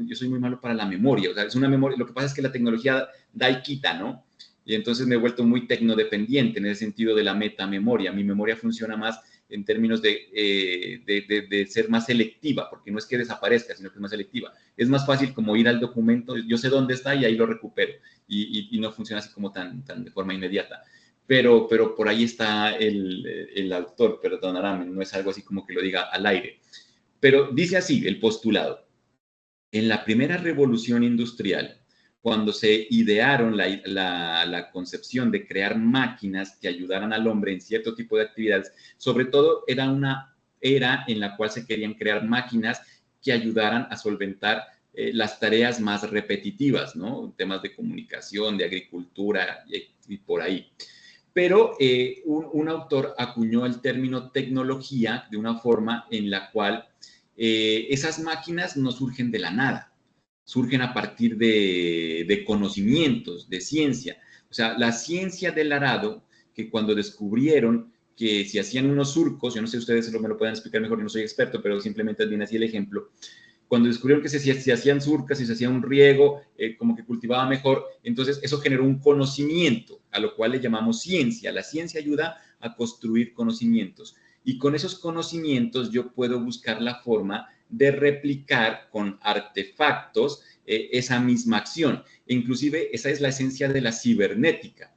yo soy muy malo para la memoria, o sea, es una memoria, lo que pasa es que la tecnología da y quita, ¿no? Y entonces me he vuelto muy tecnodependiente en el sentido de la metamemoria. Mi memoria funciona más en términos de ser más selectiva, porque no es que desaparezca, sino que es más selectiva. Es más fácil como ir al documento, yo sé dónde está y ahí lo recupero, y no funciona así como tan de forma inmediata. Pero por ahí está el autor, perdonarán, no es algo así como que lo diga al aire. Pero dice así el postulado: en la primera revolución industrial, cuando se idearon la concepción de crear máquinas que ayudaran al hombre en cierto tipo de actividades, sobre todo era una era en la cual se querían crear máquinas que ayudaran a solventar las tareas más repetitivas, ¿no? Temas de comunicación, de agricultura y por ahí. Pero un autor acuñó el término tecnología de una forma en la cual esas máquinas no surgen de la nada, surgen a partir de conocimientos, de ciencia. O sea, la ciencia del arado, que cuando descubrieron que si hacían unos surcos, yo no sé si ustedes me lo pueden explicar mejor, yo no soy experto, pero simplemente viene así el ejemplo. Cuando descubrieron que si hacían surcas, si se hacía un riego, como que cultivaba mejor, entonces eso generó un conocimiento, a lo cual le llamamos ciencia. La ciencia ayuda a construir conocimientos. Y con esos conocimientos yo puedo buscar la forma de replicar con artefactos esa misma acción. E inclusive esa es la esencia de la cibernética.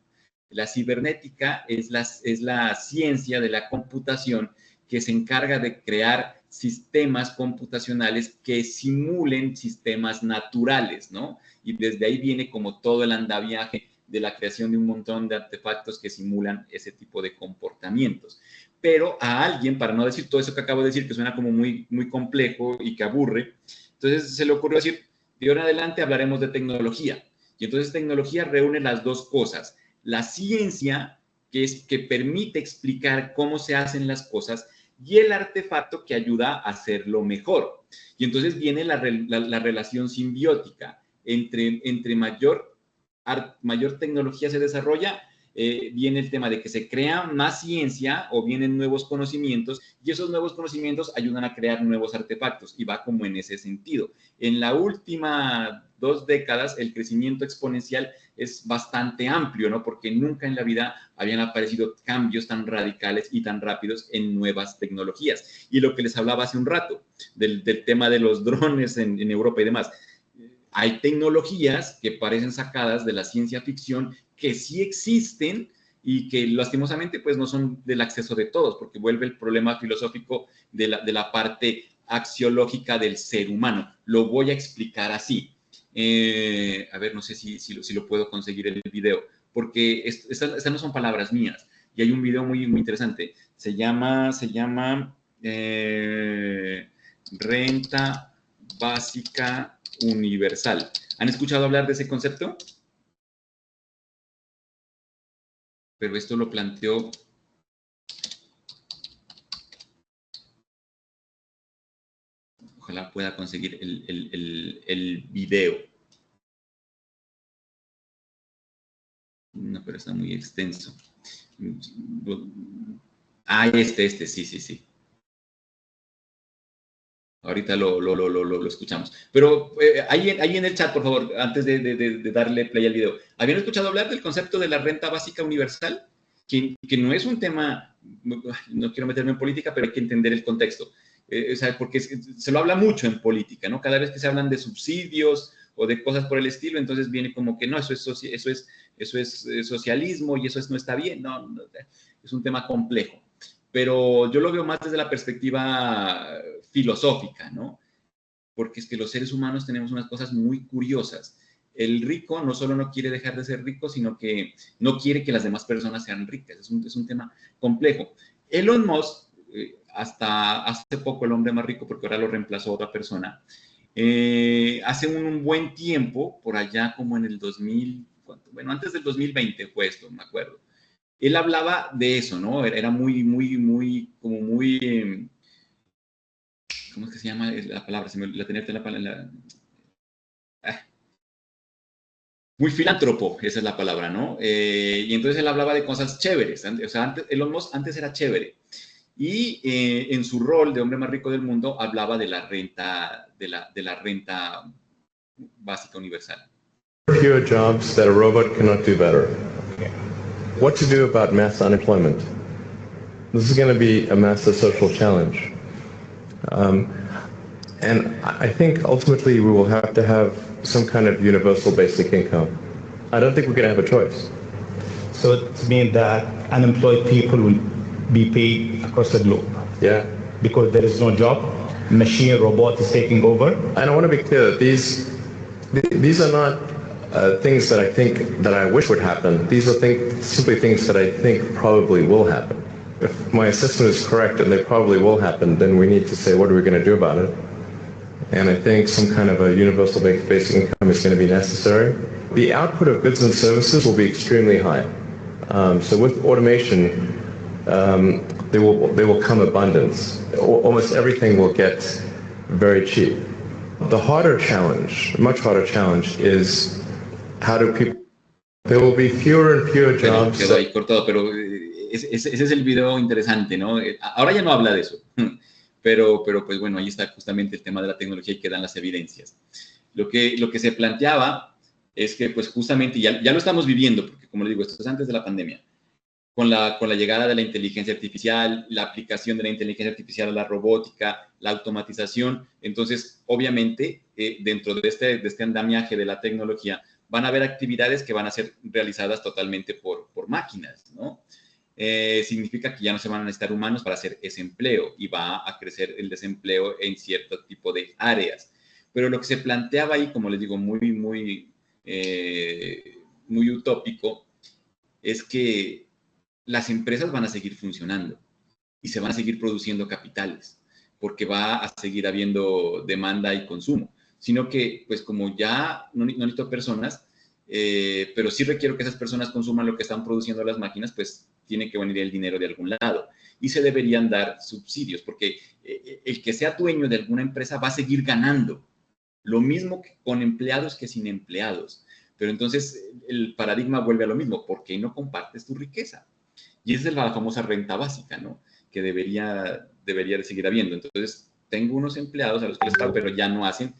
La cibernética es la ciencia de la computación que se encarga de crear sistemas computacionales que simulen sistemas naturales, ¿no? Y desde ahí viene como todo el andamiaje de la creación de un montón de artefactos que simulan ese tipo de comportamientos. Pero a alguien, para no decir todo eso que acabo de decir, que suena como muy complejo y que aburre, entonces se le ocurrió decir, de ahora en adelante hablaremos de tecnología. Y entonces tecnología reúne las dos cosas: la ciencia, que permite explicar cómo se hacen las cosas, y el artefacto que ayuda a hacerlo mejor. Y entonces viene la relación simbiótica. Entre mayor tecnología se desarrolla, viene el tema de que se crea más ciencia o vienen nuevos conocimientos, y esos nuevos conocimientos ayudan a crear nuevos artefactos, y va como en ese sentido. En la última 2 décadas el crecimiento exponencial es bastante amplio, ¿no? Porque nunca en la vida habían aparecido cambios tan radicales y tan rápidos en nuevas tecnologías. Y lo que les hablaba hace un rato del tema de los drones en Europa y demás. Hay tecnologías que parecen sacadas de la ciencia ficción, que sí existen y que lastimosamente pues no son del acceso de todos, porque vuelve el problema filosófico de la parte axiológica del ser humano. Lo voy a explicar así. A ver, no sé si lo puedo conseguir en el video, porque estas no son palabras mías, y hay un video muy interesante. Se llama renta básica universal. ¿Han escuchado hablar de ese concepto? Pero esto lo planteó ojalá pueda conseguir el video. No, pero está muy extenso. Ah, este, sí. Ahorita lo escuchamos. Pero ahí en el chat, por favor, antes de darle play al video, ¿habían escuchado hablar del concepto de la renta básica universal? Que no es un tema, no quiero meterme en política, pero hay que entender el contexto. O sea, porque se lo habla mucho en política, ¿no? Cada vez que se hablan de subsidios o de cosas por el estilo, entonces viene como que no, eso es socialismo y eso no está bien, no, es un tema complejo. Pero yo lo veo más desde la perspectiva filosófica, ¿no? Porque es que los seres humanos tenemos unas cosas muy curiosas. El rico no solo no quiere dejar de ser rico, sino que no quiere que las demás personas sean ricas. Es un tema complejo. Elon Musk, hasta hace poco el hombre más rico, porque ahora lo reemplazó otra persona, hace un buen tiempo, por allá como en el 2000, bueno, antes del 2020 fue esto, me acuerdo. Él hablaba de eso, ¿no? Era muy, ¿cómo es que se llama la palabra? La tenía la palabra. Muy filántropo, esa es la palabra, ¿no? Y entonces él hablaba de cosas chéveres. O sea, Elon Musk antes era chévere. Y en su rol de hombre más rico del mundo hablaba de la renta, de la renta básica universal. Fewer jobs that a robot cannot do better. What to do about mass unemployment? This is going to be a massive social challenge. And I think ultimately we will have to have some kind of universal basic income. I don't think we're going to have a choice. So it means that unemployed people will be paid across the globe. Yeah. Because there is no job, machine, robot is taking over. And I want to be clear that these are not things that I wish would happen. These are simply things that I think probably will happen. If my assessment is correct and they probably will happen, then we need to say, what are we going to do about it? And I think some kind of a universal basic income is going to be necessary. The output of goods and services will be extremely high. So with automation, there will come abundance. Almost everything will get very cheap. The harder challenge, much harder challenge, is how do people... There will be fewer and fewer jobs. Quedó ahí cortado, pero ese es el video interesante, ¿no? Ahora ya no habla de eso. Pero pues bueno, ahí está justamente el tema de la tecnología y quedan las evidencias. Lo que se planteaba es que pues justamente ya lo estamos viviendo, porque como les digo, esto es antes de la pandemia, con la llegada de la inteligencia artificial, la aplicación de la inteligencia artificial a la robótica, la automatización. Entonces, obviamente, dentro de este andamiaje de la tecnología, van a haber actividades que van a ser realizadas totalmente por máquinas, ¿no? Significa que ya no se van a necesitar humanos para hacer ese empleo y va a crecer el desempleo en cierto tipo de áreas. Pero lo que se planteaba ahí, como les digo, muy utópico, es que las empresas van a seguir funcionando y se van a seguir produciendo capitales porque va a seguir habiendo demanda y consumo, sino que pues como ya no necesito personas, pero sí requiero que esas personas consuman lo que están produciendo las máquinas, pues tiene que venir el dinero de algún lado y se deberían dar subsidios, porque el que sea dueño de alguna empresa va a seguir ganando, lo mismo que con empleados que sin empleados. Pero entonces el paradigma vuelve a lo mismo, ¿por qué no compartes tu riqueza? Y esa es la famosa renta básica, ¿no? Que debería de seguir habiendo. Entonces, tengo unos empleados a los que les pago, pero ya no hacen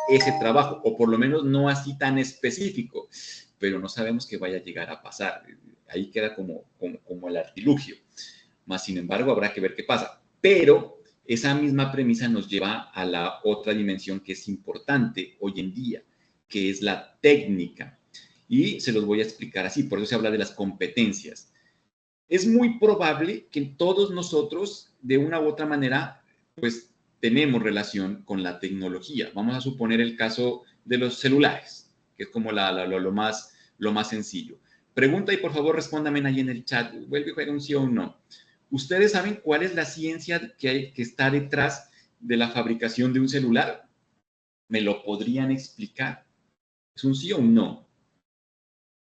ese trabajo, o por lo menos no así tan específico, pero no sabemos qué vaya a llegar a pasar. Ahí queda como el artilugio. Más sin embargo, habrá que ver qué pasa. Pero esa misma premisa nos lleva a la otra dimensión que es importante hoy en día, que es la técnica. Y se los voy a explicar así, por eso se habla de las competencias. Es muy probable que todos nosotros, de una u otra manera, pues tenemos relación con la tecnología. Vamos a suponer el caso de los celulares, que es como lo más sencillo. Pregunta y por favor respóndame ahí en el chat. Vuelve y juega un sí o un no. ¿Ustedes saben cuál es la ciencia que está detrás de la fabricación de un celular? ¿Me lo podrían explicar? ¿Es un sí o un no?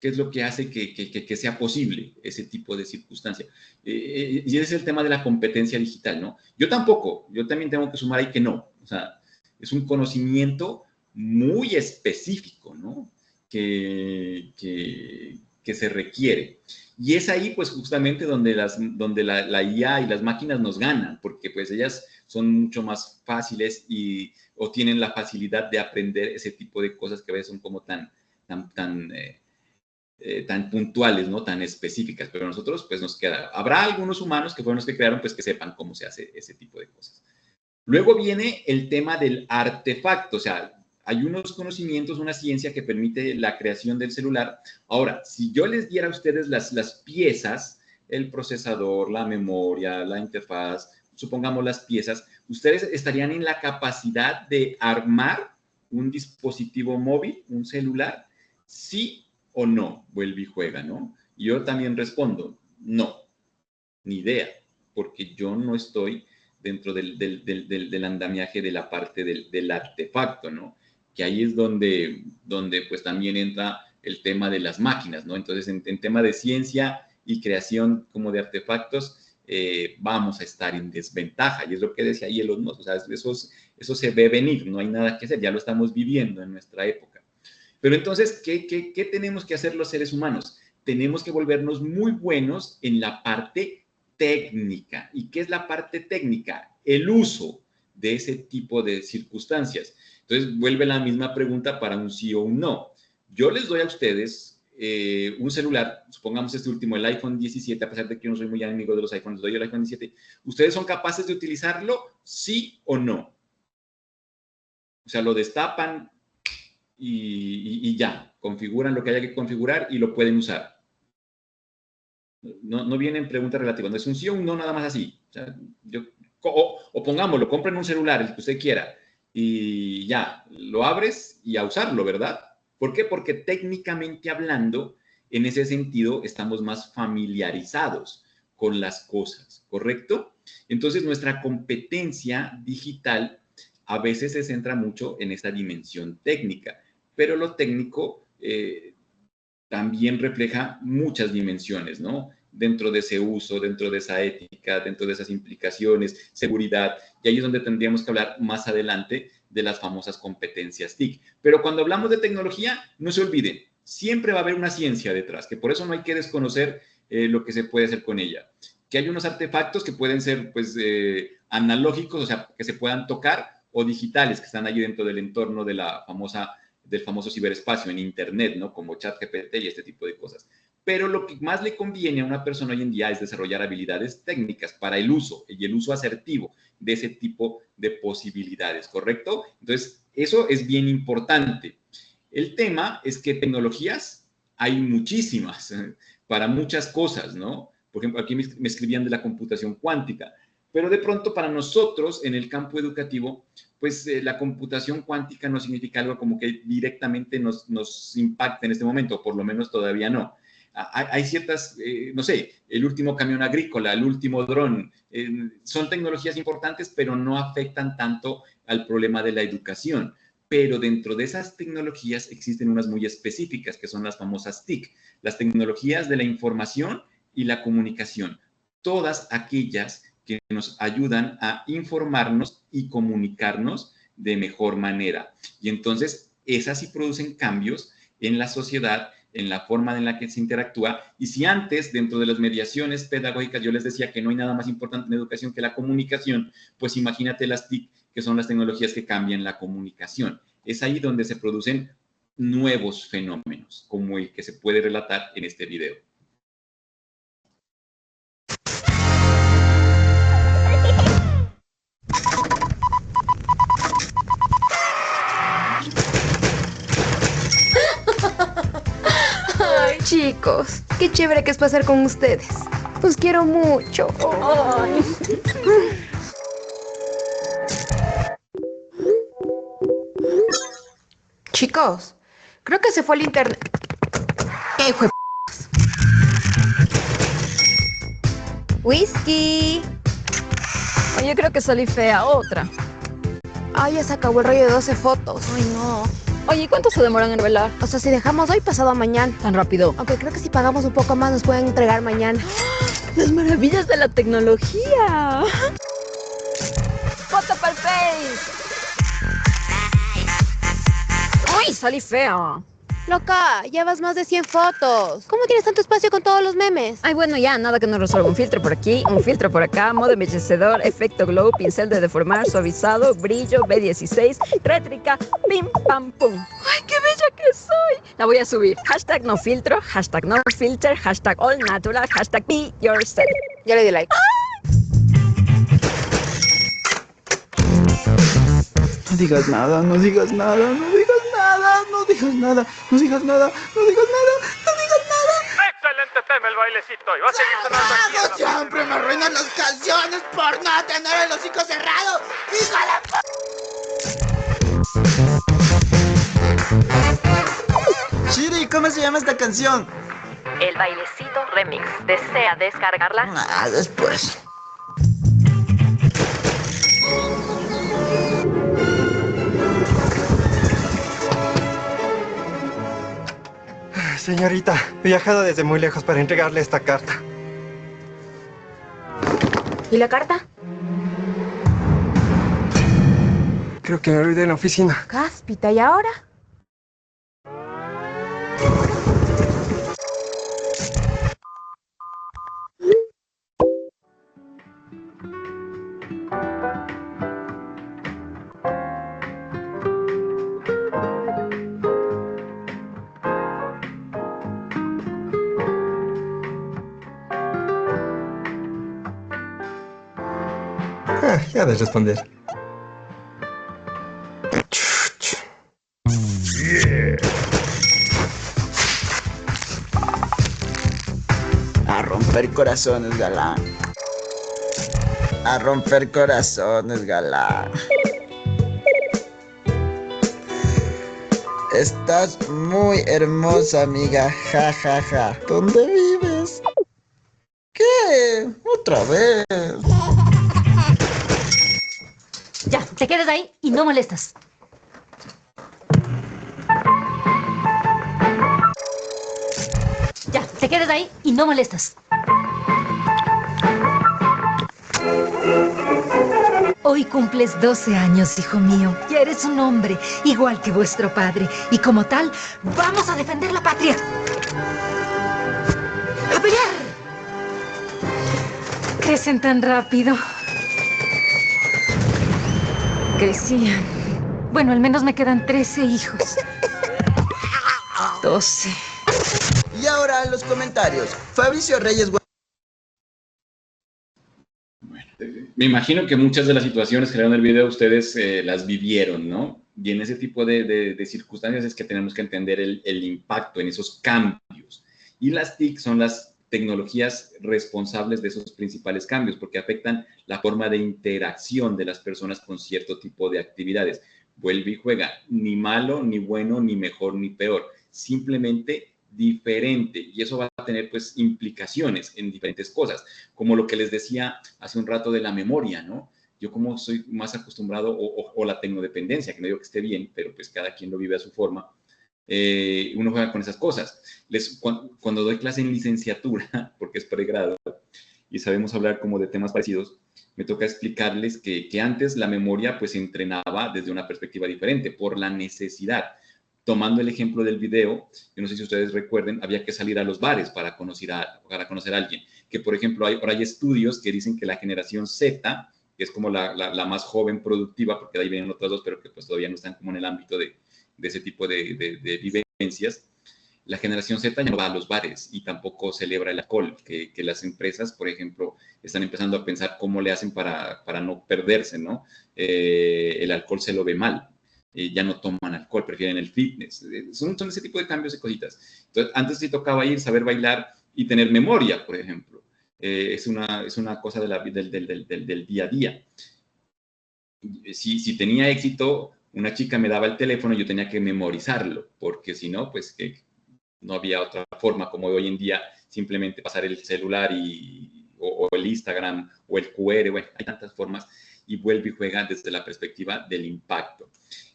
¿Qué es lo que hace que sea posible ese tipo de circunstancia? Y ese es el tema de la competencia digital, ¿no? Yo también tengo que sumar ahí que no. O sea, es un conocimiento muy específico, ¿no? Que se requiere. Y es ahí, pues, justamente donde la IA y las máquinas nos ganan, porque, pues, ellas son mucho más fáciles o tienen la facilidad de aprender ese tipo de cosas que a veces son como tan puntuales, ¿no? Tan específicas, pero nosotros, pues, nos queda. Habrá algunos humanos que fueron los que crearon, pues, que sepan cómo se hace ese tipo de cosas. Luego viene el tema del artefacto, o sea, hay unos conocimientos, una ciencia que permite la creación del celular. Ahora, si yo les diera a ustedes las piezas, el procesador, la memoria, la interfaz, supongamos las piezas, ustedes estarían en la capacidad de armar un dispositivo móvil, un celular, sí o no, vuelve y juega, ¿no? Y yo también respondo, no, ni idea, porque yo no estoy dentro del andamiaje de la parte del artefacto, ¿no? Que ahí es donde pues también entra el tema de las máquinas, ¿no? Entonces, en tema de ciencia y creación como de artefactos, vamos a estar en desventaja, y es lo que decía ahí Elon Musk, o sea, eso se ve venir, no hay nada que hacer, ya lo estamos viviendo en nuestra época. Pero entonces, ¿qué tenemos que hacer los seres humanos? Tenemos que volvernos muy buenos en la parte técnica. ¿Y qué es la parte técnica? El uso de ese tipo de circunstancias. Entonces, vuelve la misma pregunta para un sí o un no. Yo les doy a ustedes un celular, supongamos este último, el iPhone 17, a pesar de que yo no soy muy amigo de los iPhones, les doy el iPhone 17. ¿Ustedes son capaces de utilizarlo, sí o no? O sea, lo destapan y ya, configuran lo que haya que configurar y lo pueden usar. No vienen preguntas relativas, no es un sí o un no nada más así. O sea, o pongámoslo, compren un celular, el que usted quiera, y ya, lo abres y a usarlo, ¿verdad? ¿Por qué? Porque técnicamente hablando, en ese sentido, estamos más familiarizados con las cosas, ¿correcto? Entonces, nuestra competencia digital a veces se centra mucho en esta dimensión técnica, pero lo técnico también refleja muchas dimensiones, ¿no? Dentro de ese uso, dentro de esa ética, dentro de esas implicaciones, seguridad, y ahí es donde tendríamos que hablar más adelante de las famosas competencias TIC. Pero cuando hablamos de tecnología, no se olviden, siempre va a haber una ciencia detrás, que por eso no hay que desconocer lo que se puede hacer con ella. Que hay unos artefactos que pueden ser, pues, analógicos, o sea, que se puedan tocar, o digitales, que están allí dentro del entorno de del famoso ciberespacio en Internet, ¿no? Como ChatGPT y este tipo de cosas. Pero lo que más le conviene a una persona hoy en día es desarrollar habilidades técnicas para el uso y el uso asertivo de ese tipo de posibilidades, ¿correcto? Entonces, eso es bien importante. El tema es que tecnologías hay muchísimas para muchas cosas, ¿no? Por ejemplo, aquí me escribían de la computación cuántica, pero de pronto para nosotros en el campo educativo, pues la computación cuántica no significa algo como que directamente nos impacte en este momento, por lo menos todavía no. Hay ciertas, no sé, el último camión agrícola, el último dron, son tecnologías importantes, pero no afectan tanto al problema de la educación. Pero dentro de esas tecnologías existen unas muy específicas, que son las famosas TIC, las tecnologías de la información y la comunicación. Todas aquellas que nos ayudan a informarnos y comunicarnos de mejor manera. Y entonces, esas sí producen cambios en la sociedad, en la forma en la que se interactúa. Y si antes, dentro de las mediaciones pedagógicas, yo les decía que no hay nada más importante en educación que la comunicación, pues imagínate las TIC, que son las tecnologías que cambian la comunicación. Es ahí donde se producen nuevos fenómenos, como el que se puede relatar en este video. Ay, chicos, qué chévere que es pasar con ustedes. Los quiero mucho. Ay. Chicos, creo que se fue el internet. ¿Qué hijo de Whisky. Oye, creo que salí fea. Otra. Ay, ya se acabó el rollo de 12 fotos. Ay, no. Oye, ¿cuánto se demoran en revelar? O sea, si dejamos hoy, pasado mañana. ¿Tan rápido? Aunque creo que si pagamos un poco más, nos pueden entregar mañana. ¡Las maravillas de la tecnología! ¡Foto para el Face! ¡Ay, salí fea! Loca, llevas más de 100 fotos. ¿Cómo tienes tanto espacio con todos los memes? Ay, bueno, ya, nada que no resuelva. Un filtro por aquí, un filtro por acá, modo embellecedor, efecto glow, pincel de deformar, suavizado, brillo, B16, rétrica, pim, pam, pum. ¡Ay, qué bella que soy! La voy a subir. Hashtag no filtro, hashtag no filter, hashtag all natural, hashtag be yourself. Ya le di like. ¡Ay! No digas nada, no digas nada, no digas nada, no digas nada, no digas nada, no digas nada, no digas nada. Excelente tema el bailecito y va a seguir sonando aquí. ¡Vamos! Siempre me arruinan las canciones por no tener el hocico cerrado. ¡Hijo de... Shiri, ¿cómo se llama esta canción? El bailecito remix. ¿Desea descargarla? Ah, después. Señorita, he viajado desde muy lejos para entregarle esta carta. ¿Y la carta? Creo que me olvidé en la oficina. Cáspita, ¿y ahora? Ya de responder. A romper corazones, galán. A romper corazones, galán. Estás muy hermosa, amiga. Ja, ja, ja. ¿Dónde vives? ¿Qué? Otra vez. Ya, te quedas ahí y no molestas. Ya, te quedas ahí y no molestas. Hoy cumples 12 años, hijo mío. Ya eres un hombre, igual que vuestro padre. Y como tal, vamos a defender la patria. ¡A pelear! Crecen tan rápido. Crecían. Bueno, al menos me quedan 13 hijos. 12. Y ahora los comentarios. Fabricio Reyes. Me imagino que muchas de las situaciones que vieron en el video ustedes las vivieron, ¿no? Y en ese tipo de circunstancias es que tenemos que entender el impacto en esos cambios. Y las TIC son las tecnologías responsables de esos principales cambios porque afectan la forma de interacción de las personas con cierto tipo de actividades. Vuelve y juega, ni malo, ni bueno, ni mejor, ni peor, simplemente diferente, y eso va a tener pues implicaciones en diferentes cosas, como lo que les decía hace un rato de la memoria, ¿no? Yo como soy más acostumbrado, o la tecnodependencia, que no digo que esté bien, pero pues cada quien lo vive a su forma, uno juega con esas cosas. Cuando doy clase en licenciatura, porque es pregrado, y sabemos hablar como de temas parecidos, me toca explicarles que antes la memoria pues se entrenaba desde una perspectiva diferente, por la necesidad. Tomando el ejemplo del video, yo no sé si ustedes recuerden, había que salir a los bares para conocer a alguien. Que, por ejemplo, ahora hay estudios que dicen que la generación Z, que es como la más joven productiva, porque de ahí vienen otras dos, pero que pues todavía no están como en el ámbito de ese tipo de vivencias, la generación Z ya no va a los bares y tampoco celebra el alcohol, que las empresas, por ejemplo, están empezando a pensar cómo le hacen para no perderse, ¿no? El alcohol se lo ve mal. Ya no toman alcohol, prefieren el fitness. Son ese tipo de cambios y cositas. Entonces, antes sí tocaba ir, saber bailar y tener memoria, por ejemplo. Es una cosa del día a día. Si tenía éxito, una chica me daba el teléfono y yo tenía que memorizarlo, porque si no, pues no había otra forma, como hoy en día, simplemente pasar el celular o el Instagram o el QR, bueno, hay tantas formas, y vuelve y juega desde la perspectiva del impacto.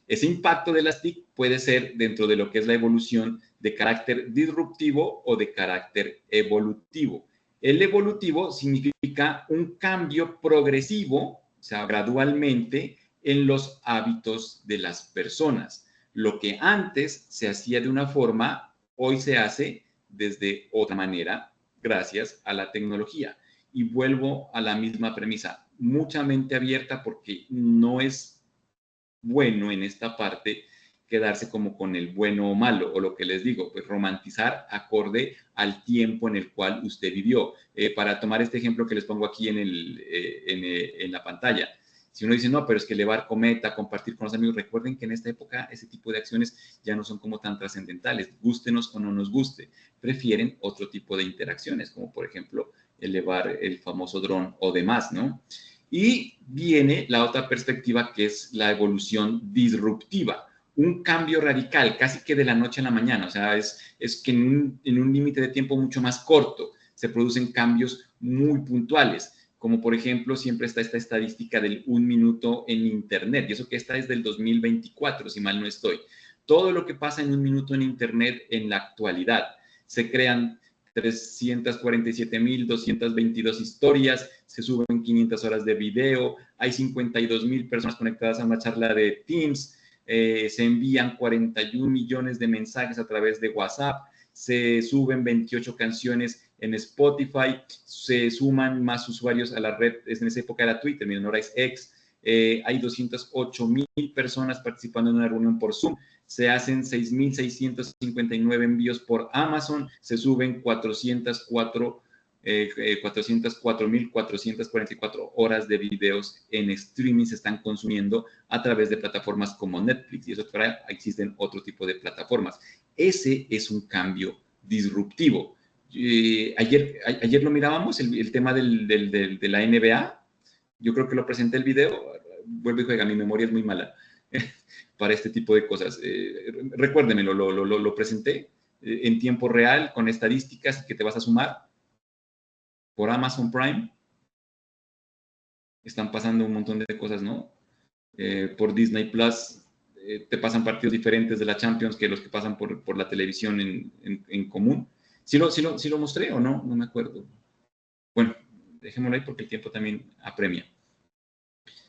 Ese impacto de las TIC puede ser dentro de lo que es la evolución de carácter disruptivo o de carácter evolutivo. El evolutivo significa un cambio progresivo, o sea, gradualmente, en los hábitos de las personas. Lo que antes se hacía de una forma, hoy se hace desde otra manera, gracias a la tecnología. Y vuelvo a la misma premisa, mucha mente abierta porque no es bueno en esta parte quedarse como con el bueno o malo, o lo que les digo, pues romantizar acorde al tiempo en el cual usted vivió. Para tomar este ejemplo que les pongo aquí en la pantalla, Si uno dice, no, pero es que elevar cometa, compartir con los amigos, recuerden que en esta época ese tipo de acciones ya no son como tan trascendentales, gústenos o no nos guste, prefieren otro tipo de interacciones, como por ejemplo elevar el famoso dron o demás, ¿no? Y viene la otra perspectiva, que es la evolución disruptiva, un cambio radical, casi que de la noche a la mañana, o sea, es que en un límite de tiempo mucho más corto se producen cambios muy puntuales, como por ejemplo siempre está esta estadística del 1 minuto en Internet, y eso que esta es del 2024, si mal no estoy. Todo lo que pasa en 1 minuto en Internet en la actualidad, se crean 347.222 historias, se suben 500 horas de video, hay 52.000 personas conectadas a una charla de Teams, se envían 41 millones de mensajes a través de WhatsApp, se suben 28 canciones en Spotify, se suman más usuarios a la red, en esa época era Twitter, miren, ahora es X, hay 208.000 personas participando en una reunión por Zoom, se hacen 6.659 envíos por Amazon, se suben 404.444 horas de videos en streaming se están consumiendo a través de plataformas como Netflix, y eso fuera, existen otro tipo de plataformas. Ese es un cambio disruptivo. Ayer lo mirábamos, el tema de la NBA, yo creo que lo presenté el video, vuelvo y juega, mi memoria es muy mala para este tipo de cosas. Recuérdemelo, lo presenté en tiempo real, con estadísticas que te vas a sumar por Amazon Prime. Están pasando un montón de cosas, ¿no? Por Disney Plus te pasan partidos diferentes de la Champions que los que pasan por la televisión en común. ¿Sí lo mostré o no? No me acuerdo. Bueno, dejémoslo ahí porque el tiempo también apremia.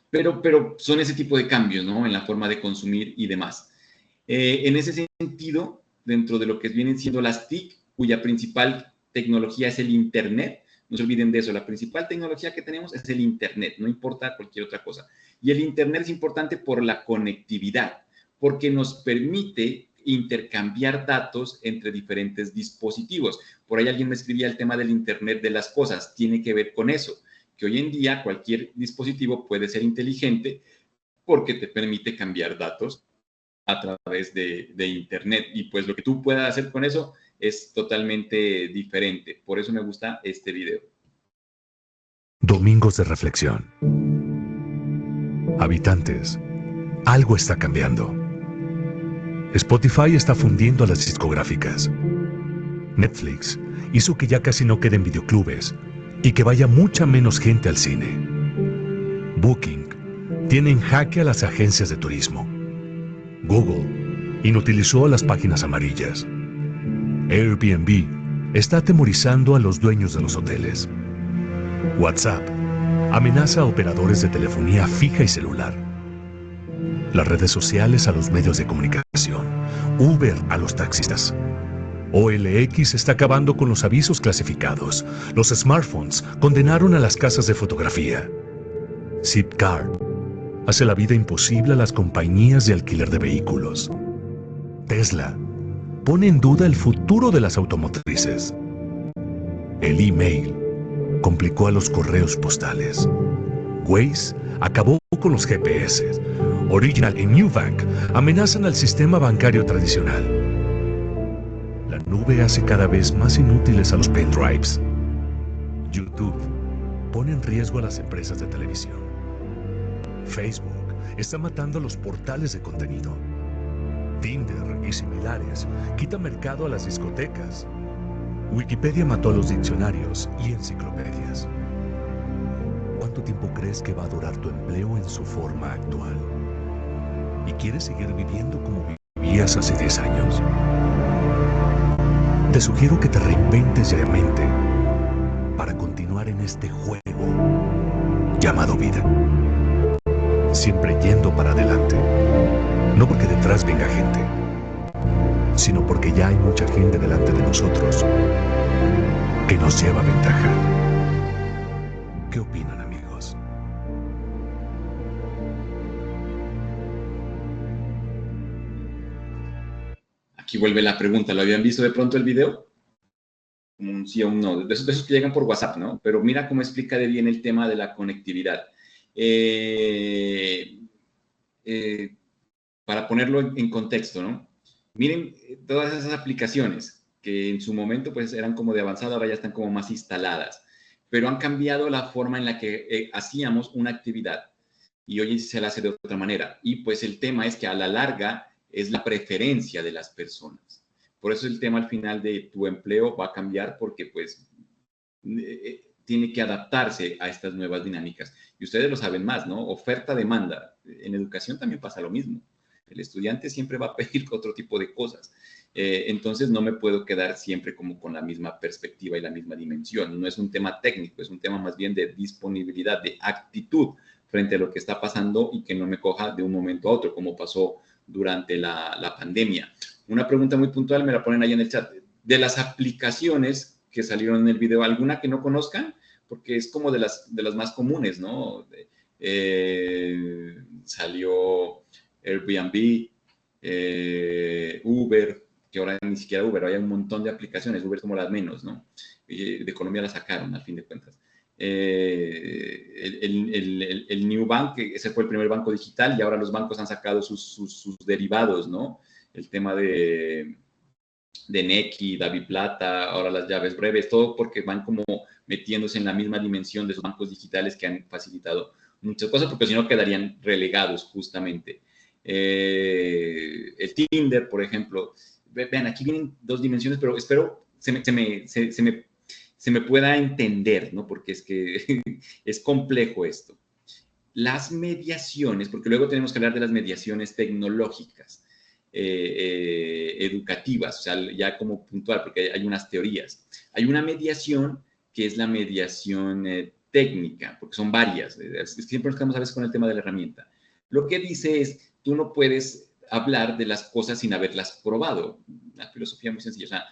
Pero son ese tipo de cambios, ¿no? En la forma de consumir y demás. En ese sentido, dentro de lo que vienen siendo las TIC, cuya principal tecnología es el Internet, no se olviden de eso, la principal tecnología que tenemos es el Internet, no importa cualquier otra cosa. Y el Internet es importante por la conectividad, porque nos permite intercambiar datos entre diferentes dispositivos. Por ahí alguien me escribía el tema del Internet de las cosas, tiene que ver con eso, que hoy en día cualquier dispositivo puede ser inteligente porque te permite cambiar datos a través de Internet, y pues lo que tú puedas hacer con eso es totalmente diferente. Por eso me gusta este video. Domingos de reflexión. Habitantes, algo está cambiando. Spotify está fundiendo a las discográficas. Netflix hizo que ya casi no queden videoclubes y que vaya mucha menos gente al cine. Booking tiene en jaque a las agencias de turismo. Google inutilizó a las páginas amarillas. Airbnb está atemorizando a los dueños de los hoteles. WhatsApp amenaza a operadores de telefonía fija y celular. Las redes sociales a los medios de comunicación. Uber a los taxistas. OLX está acabando con los avisos clasificados. Los smartphones condenaron a las casas de fotografía. Zipcar hace la vida imposible a las compañías de alquiler de vehículos. Tesla pone en duda el futuro de las automotrices. El email complicó a los correos postales. Waze acabó con los GPS. Original y Nubank amenazan al sistema bancario tradicional. La nube hace cada vez más inútiles a los pendrives. YouTube pone en riesgo a las empresas de televisión. Facebook está matando a los portales de contenido. Tinder y similares quitan mercado a las discotecas. Wikipedia mató a los diccionarios y enciclopedias. ¿Cuánto tiempo crees que va a durar tu empleo en su forma actual? ¿Y quieres seguir viviendo como vivías hace 10 años? Te sugiero que te reinventes diariamente para continuar en este juego llamado vida. Siempre yendo para adelante. No porque detrás venga gente, sino porque ya hay mucha gente delante de nosotros que nos lleva ventaja. ¿Qué opinan, amigos? Aquí vuelve la pregunta, ¿lo habían visto de pronto el video? Como un sí o un no, de esos que llegan por WhatsApp, ¿no? Pero mira cómo explica de bien el tema de la conectividad. Para ponerlo en contexto, ¿no? Miren todas esas aplicaciones que en su momento pues eran como de avanzada, ahora ya están como más instaladas, pero han cambiado la forma en la que hacíamos una actividad y hoy se la hace de otra manera. Y pues el tema es que a la larga es la preferencia de las personas. Por eso el tema al final de tu empleo va a cambiar porque pues tiene que adaptarse a estas nuevas dinámicas. Y ustedes lo saben más, ¿no? Oferta-demanda. En educación también pasa lo mismo. El estudiante siempre va a pedir otro tipo de cosas. Entonces no me puedo quedar siempre como con la misma perspectiva y la misma dimensión. No es un tema técnico, es un tema más bien de disponibilidad, de actitud frente a lo que está pasando y que no me coja de un momento a otro, como pasó durante la pandemia. Una pregunta muy puntual, me la ponen ahí en el chat. De las aplicaciones que salieron en el video, ¿alguna que no conozcan? Porque es como de las más comunes, ¿no? Salió Airbnb, Uber, que ahora ni siquiera Uber, hay un montón de aplicaciones, Uber es como las menos, ¿no? De Colombia la sacaron, al fin de cuentas. El New Bank, ese fue el primer banco digital y ahora los bancos han sacado sus derivados, ¿no? El tema de Nequi, DaviPlata, ahora las llaves breves, todo porque van como metiéndose en la misma dimensión de esos bancos digitales que han facilitado muchas cosas, porque si no quedarían relegados justamente. El Tinder, por ejemplo. Vean, aquí vienen dos dimensiones, pero espero se me pueda entender, ¿no? Porque es que es complejo esto. Las mediaciones, porque luego tenemos que hablar de las mediaciones tecnológicas, educativas, o sea, ya como puntual, porque hay unas teorías. Hay una mediación que es la mediación técnica, porque son varias. Siempre nos quedamos a veces con el tema de la herramienta. Lo que dice es, tú no puedes hablar de las cosas sin haberlas probado. Una filosofía muy sencilla. O sea,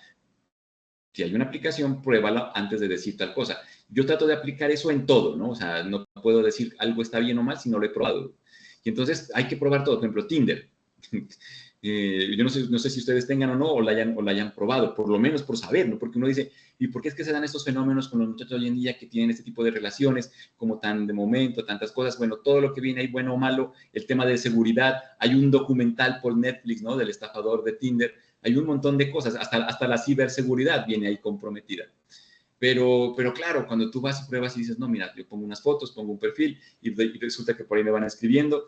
si hay una aplicación, pruébala antes de decir tal cosa. Yo trato de aplicar eso en todo, ¿no? O sea, no puedo decir algo está bien o mal si no lo he probado. Y entonces hay que probar todo. Por ejemplo, Tinder. Yo no sé si ustedes tengan o no, o la hayan probado, por lo menos por saber, ¿no? Porque uno dice, ¿y por qué es que se dan estos fenómenos con los muchachos hoy en día que tienen este tipo de relaciones, como tan de momento, tantas cosas? Bueno, todo lo que viene ahí, bueno o malo, el tema de seguridad, hay un documental por Netflix, ¿no? Del estafador de Tinder, hay un montón de cosas, hasta la ciberseguridad viene ahí comprometida. Pero claro, cuando tú vas y pruebas y dices, no, mira, yo pongo unas fotos, pongo un perfil y resulta que por ahí me van escribiendo,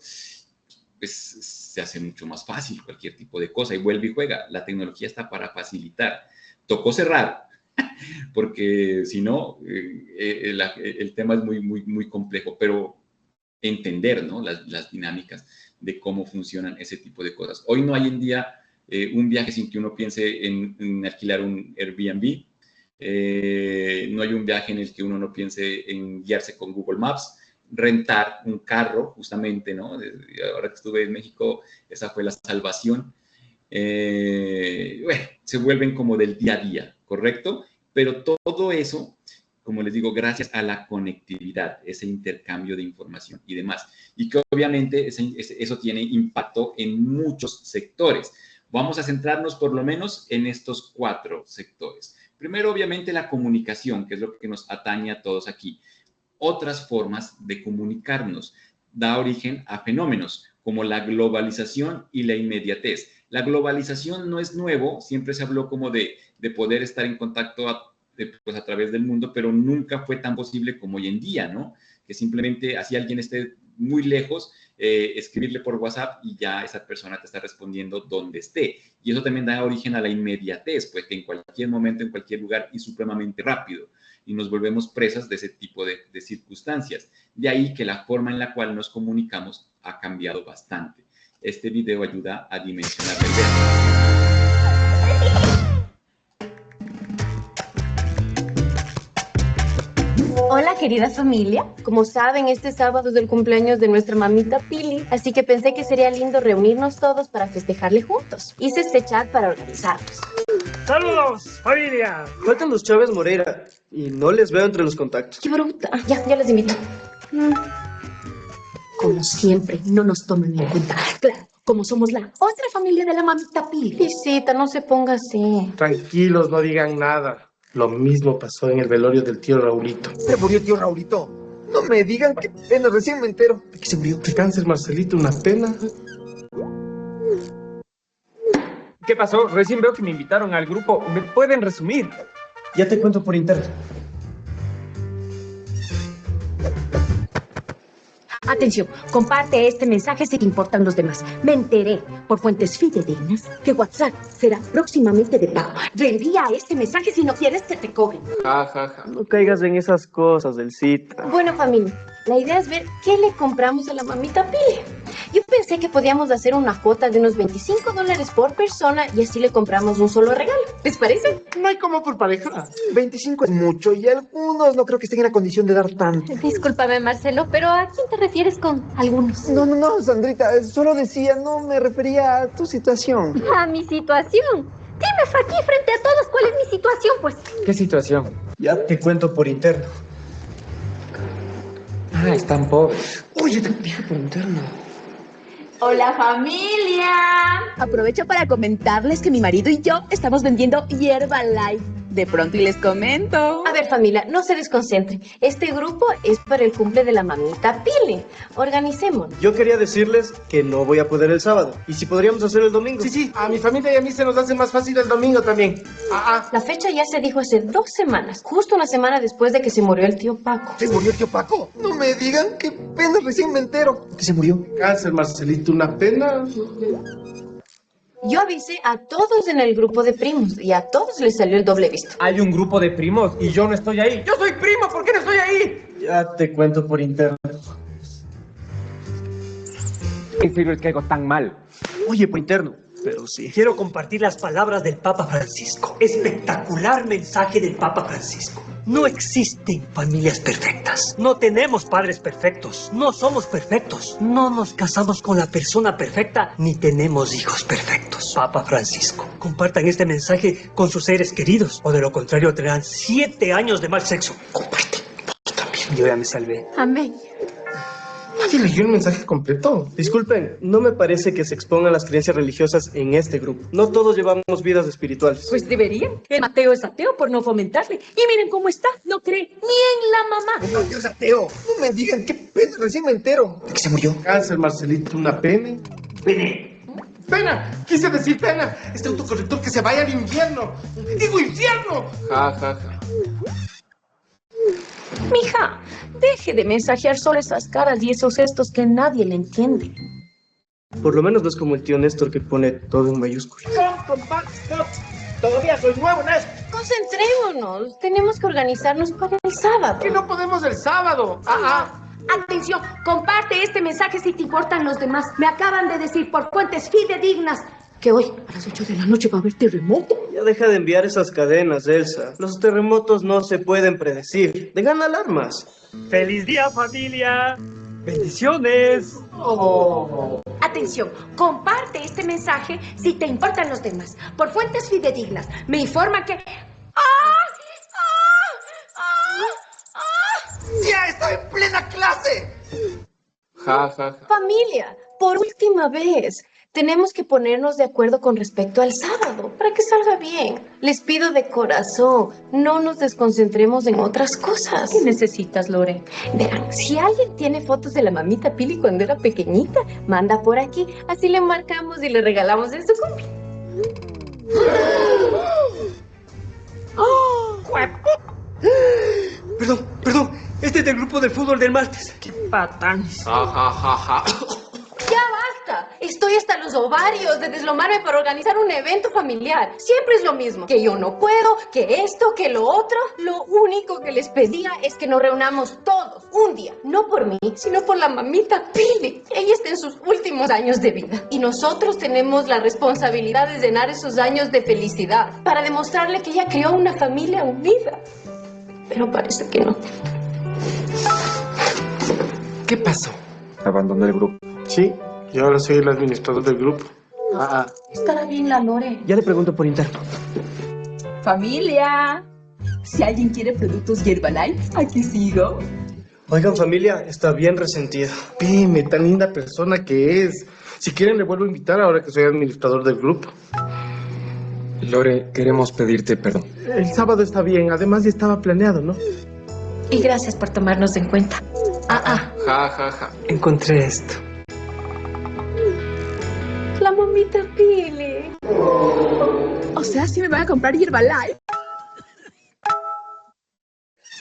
pues se hace mucho más fácil cualquier tipo de cosa y vuelve y juega. La tecnología está para facilitar. Tocó cerrar, porque si no, el tema es muy complejo, pero entender, ¿no? las dinámicas de cómo funcionan ese tipo de cosas. Hoy no hay en día un viaje sin que uno piense en alquilar un Airbnb. No hay un viaje en el que uno no piense en guiarse con Google Maps. Rentar un carro, justamente, ¿no? Ahora que estuve en México, esa fue la salvación. Bueno, se vuelven como del día a día, ¿correcto? Pero todo eso, como les digo, gracias a la conectividad, ese intercambio de información y demás. Y que obviamente eso tiene impacto en muchos sectores. Vamos a centrarnos por lo menos en estos 4 sectores. Primero, obviamente, la comunicación, que es lo que nos atañe a todos aquí. Otras formas de comunicarnos da origen a fenómenos como la globalización y la inmediatez. La globalización no es nuevo, siempre se habló como de poder estar en contacto a través del mundo, pero nunca fue tan posible como hoy en día, ¿no? Que simplemente así alguien esté muy lejos, escribirle por WhatsApp y ya esa persona te está respondiendo donde esté. Y eso también da origen a la inmediatez, pues que en cualquier momento, en cualquier lugar y supremamente rápido. Y nos volvemos presas de ese tipo de circunstancias. De ahí que la forma en la cual nos comunicamos ha cambiado bastante. Este video ayuda a dimensionar la idea. Hola, querida familia. Como saben, este sábado es el cumpleaños de nuestra mamita Pili, así que pensé que sería lindo reunirnos todos para festejarle juntos. Hice este chat para organizarnos. ¡Saludos, familia! Faltan los Chávez Moreira y no les veo entre los contactos. ¡Qué bruta! Ya les invito. Como siempre, no nos toman en cuenta. Claro, como somos la otra familia de la mamita Pili. Visita, no se ponga así. Tranquilos, no digan nada. Lo mismo pasó en el velorio del tío Raulito. ¿Se murió el tío Raulito? No me digan qué pena, recién me entero. ¿De qué se murió? De cáncer, Marcelito, una pena. ¿Qué pasó? Recién veo que me invitaron al grupo. ¿Me pueden resumir? Ya te cuento por internet. Atención, comparte este mensaje si te importan los demás. Me enteré por fuentes fidedignas que WhatsApp será próximamente de pago. Reenvía este mensaje si no quieres que te cobren. Ja, ja, ja. No caigas en esas cosas del Cita. Bueno, familia, la idea es ver qué le compramos a la mamita Pili. Yo pensé que podíamos hacer una cuota de unos $25 por persona y así le compramos un solo regalo. ¿Les parece? No hay como por pareja. 25 es mucho y algunos no creo que estén en la condición de dar tanto. Discúlpame, Marcelo, pero ¿a quién te refieres con algunos? No, Sandrita, solo decía, no me refería a tu situación. ¿A mi situación? Dime aquí frente a todos cuál es mi situación, pues. ¿Qué situación? Ya te cuento por interno. Ah, están pobres. Oye, te dije por interno. ¡Hola, familia! Aprovecho para comentarles que mi marido y yo estamos vendiendo hierba light. De pronto y les comento. A ver, familia, no se desconcentren. Este grupo es para el cumple de la mamita Pili. Organicémonos. Yo quería decirles que no voy a poder el sábado. ¿Y si podríamos hacer el domingo? Sí, a mi familia y a mí se nos hace más fácil el domingo también. La fecha ya se dijo hace 2 semanas, justo una semana después de que se murió el tío Paco. ¿Se murió el tío Paco? No me digan, qué pena, recién me entero. ¿Qué se murió? Cáncer, Marcelito, una pena. Yo avisé a todos en el grupo de primos y a todos les salió el doble visto. Hay un grupo de primos y yo no estoy ahí. ¡Yo soy primo! ¿Por qué no estoy ahí? Ya te cuento por interno. En serio, es que hago tan mal. Oye, por interno. Pero sí. Quiero compartir las palabras del Papa Francisco. Espectacular mensaje del Papa Francisco. No existen familias perfectas. No tenemos padres perfectos. No somos perfectos. No nos casamos con la persona perfecta, ni tenemos hijos perfectos. Papa Francisco. Compartan este mensaje con sus seres queridos, o de lo contrario tendrán 7 años de mal sexo. Comparten. También. Yo ya me salvé. Amén. ¿Nadie leyó el mensaje completo? Disculpen, no me parece que se expongan las creencias religiosas en este grupo. No todos llevamos vidas espirituales. Pues deberían. El Mateo es ateo por no fomentarle. Y miren cómo está. No cree ni en la mamá. No, Dios ateo. No me digan, qué pena, recién me entero. ¿De qué se murió? Cáncer, Marcelito, una pena. ¡Pena! Quise decir pena. Este autocorrector que se vaya al infierno. ¡Digo infierno! Ja, ja, ja. Mija, deje de mensajear solo esas caras y esos gestos que nadie le entiende. Por lo menos no es como el tío Néstor que pone todo en mayúsculas. Todavía soy nuevo en esto. Concentrémonos. Tenemos que organizarnos para el sábado. Que no podemos el sábado. Atención, comparte este mensaje si te importan los demás. Me acaban de decir por fuentes fidedignas que hoy a las 8 de la noche va a haber terremoto. Ya deja de enviar esas cadenas, Elsa. Los terremotos no se pueden predecir. Dejan alarmas. ¡Feliz día, familia! ¡Bendiciones! Atención, comparte este mensaje si te importan los demás. Por fuentes fidedignas, me informan que... ¡Ya estoy en plena clase! Ja, ja, ja. Familia, por última vez, tenemos que ponernos de acuerdo con respecto al sábado para que salga bien. Les pido de corazón, no nos desconcentremos en otras cosas. ¿Qué necesitas, Lore? Verán, si alguien tiene fotos de la mamita Pili cuando era pequeñita, manda por aquí, así le marcamos y le regalamos en su cumple. Perdón, este es del grupo del fútbol del martes. ¡Qué patán! Ja, ja, ja, ja. ¡Ya basta! Estoy hasta los ovarios de deslomarme para organizar un evento familiar. Siempre es lo mismo. Que yo no puedo, que esto, que lo otro. Lo único que les pedía es que nos reunamos todos, un día. No por mí, sino por la mamita Pili. Ella está en sus últimos años de vida. Y nosotros tenemos la responsabilidad de llenar esos años de felicidad. Para demostrarle que ella creó una familia unida. Pero parece que no. ¿Qué pasó? Abandoné el grupo. Sí, y ahora soy el administrador del grupo. Estará bien la Lore. Ya le pregunto por interno. Familia, si alguien quiere productos Herbalife, aquí sigo. Oigan, familia, está bien resentida. Dime, tan linda persona que es. Si quieren, le vuelvo a invitar ahora que soy administrador del grupo. Lore, queremos pedirte perdón. El sábado está bien, además ya estaba planeado, ¿no? Y gracias por tomarnos en cuenta. Ja, ja, ja. Encontré esto. La mamita Pili. O sea, sí me van a comprar Herbalife.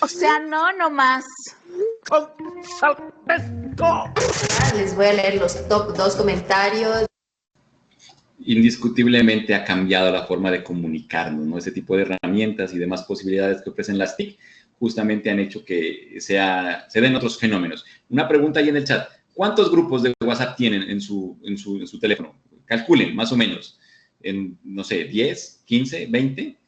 O sea, no, nomás. Les voy a leer los top 2 comentarios. Indiscutiblemente ha cambiado la forma de comunicarnos, ¿no? Ese tipo de herramientas y demás posibilidades que ofrecen las TIC justamente han hecho que se den otros fenómenos. Una pregunta ahí en el chat. ¿Cuántos grupos de WhatsApp tienen en su teléfono? Calculen, más o menos. En, no sé, 10, 15, 20.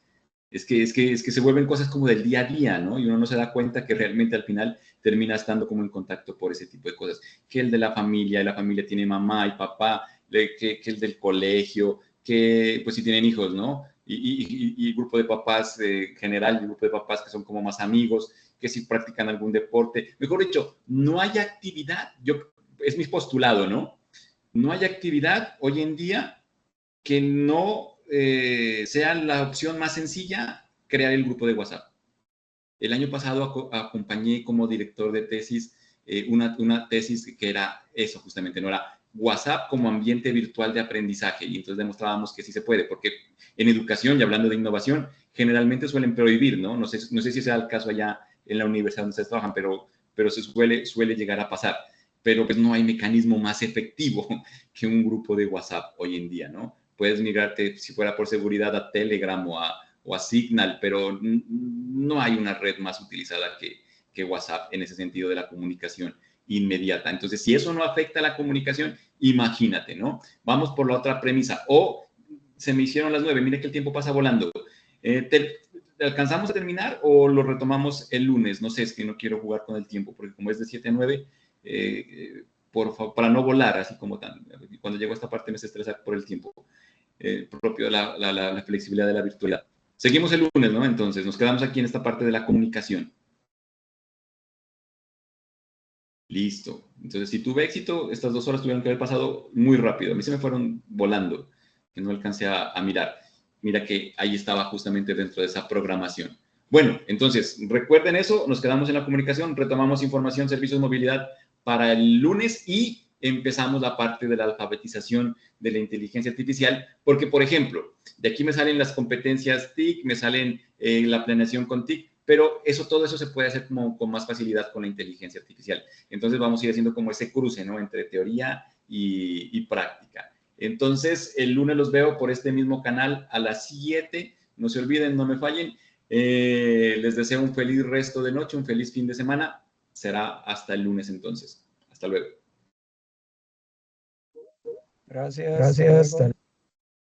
Es que se vuelven cosas como del día a día, ¿no? Y uno no se da cuenta que realmente al final termina estando como en contacto por ese tipo de cosas. Que el de la familia, y la familia tiene mamá y papá, que el del colegio, que pues si tienen hijos, ¿no? Y grupo de papás general, y grupo de papás que son como más amigos, que si practican algún deporte. Mejor dicho, no hay actividad, es mi postulado, ¿no? No hay actividad hoy en día que no sea la opción más sencilla, crear el grupo de WhatsApp. El año pasado acompañé como director de tesis una tesis que era eso justamente, no era WhatsApp como ambiente virtual de aprendizaje, y entonces demostrábamos que sí se puede, porque en educación, y hablando de innovación, generalmente suelen prohibir, ¿no? No sé si sea el caso allá en la universidad donde ustedes trabajan, pero se suele llegar a pasar. Pero pues no hay mecanismo más efectivo que un grupo de WhatsApp hoy en día, ¿no? Puedes migrarte, si fuera por seguridad, a Telegram o a Signal, pero no hay una red más utilizada que WhatsApp en ese sentido de la comunicación inmediata. Entonces, si eso no afecta a la comunicación, imagínate, ¿no? Vamos por la otra premisa. O se me hicieron las 9, mire que el tiempo pasa volando. ¿Alcanzamos a terminar o lo retomamos el lunes? No sé, es que no quiero jugar con el tiempo, porque como es de 7 a 9, por favor, para no volar así como tan. Cuando llego a esta parte me se estresa por el tiempo propio de la flexibilidad de la virtualidad. Seguimos el lunes, ¿no? Entonces, nos quedamos aquí en esta parte de la comunicación. Listo. Entonces, si tuve éxito, estas 2 horas tuvieron que haber pasado muy rápido. A mí se me fueron volando, que no alcancé a mirar. Mira que ahí estaba justamente dentro de esa programación. Bueno, entonces, recuerden eso, nos quedamos en la comunicación, retomamos información, servicios, movilidad para el lunes y empezamos la parte de la alfabetización de la inteligencia artificial, porque, por ejemplo, de aquí me salen las competencias TIC, me salen la planeación con TIC, pero todo eso se puede hacer como con más facilidad con la inteligencia artificial. Entonces vamos a ir haciendo como ese cruce, ¿no? Entre teoría y práctica. Entonces, el lunes los veo por este mismo canal a las 7. No se olviden, no me fallen. Les deseo un feliz resto de noche, un feliz fin de semana. Será hasta el lunes entonces. Hasta luego. Gracias.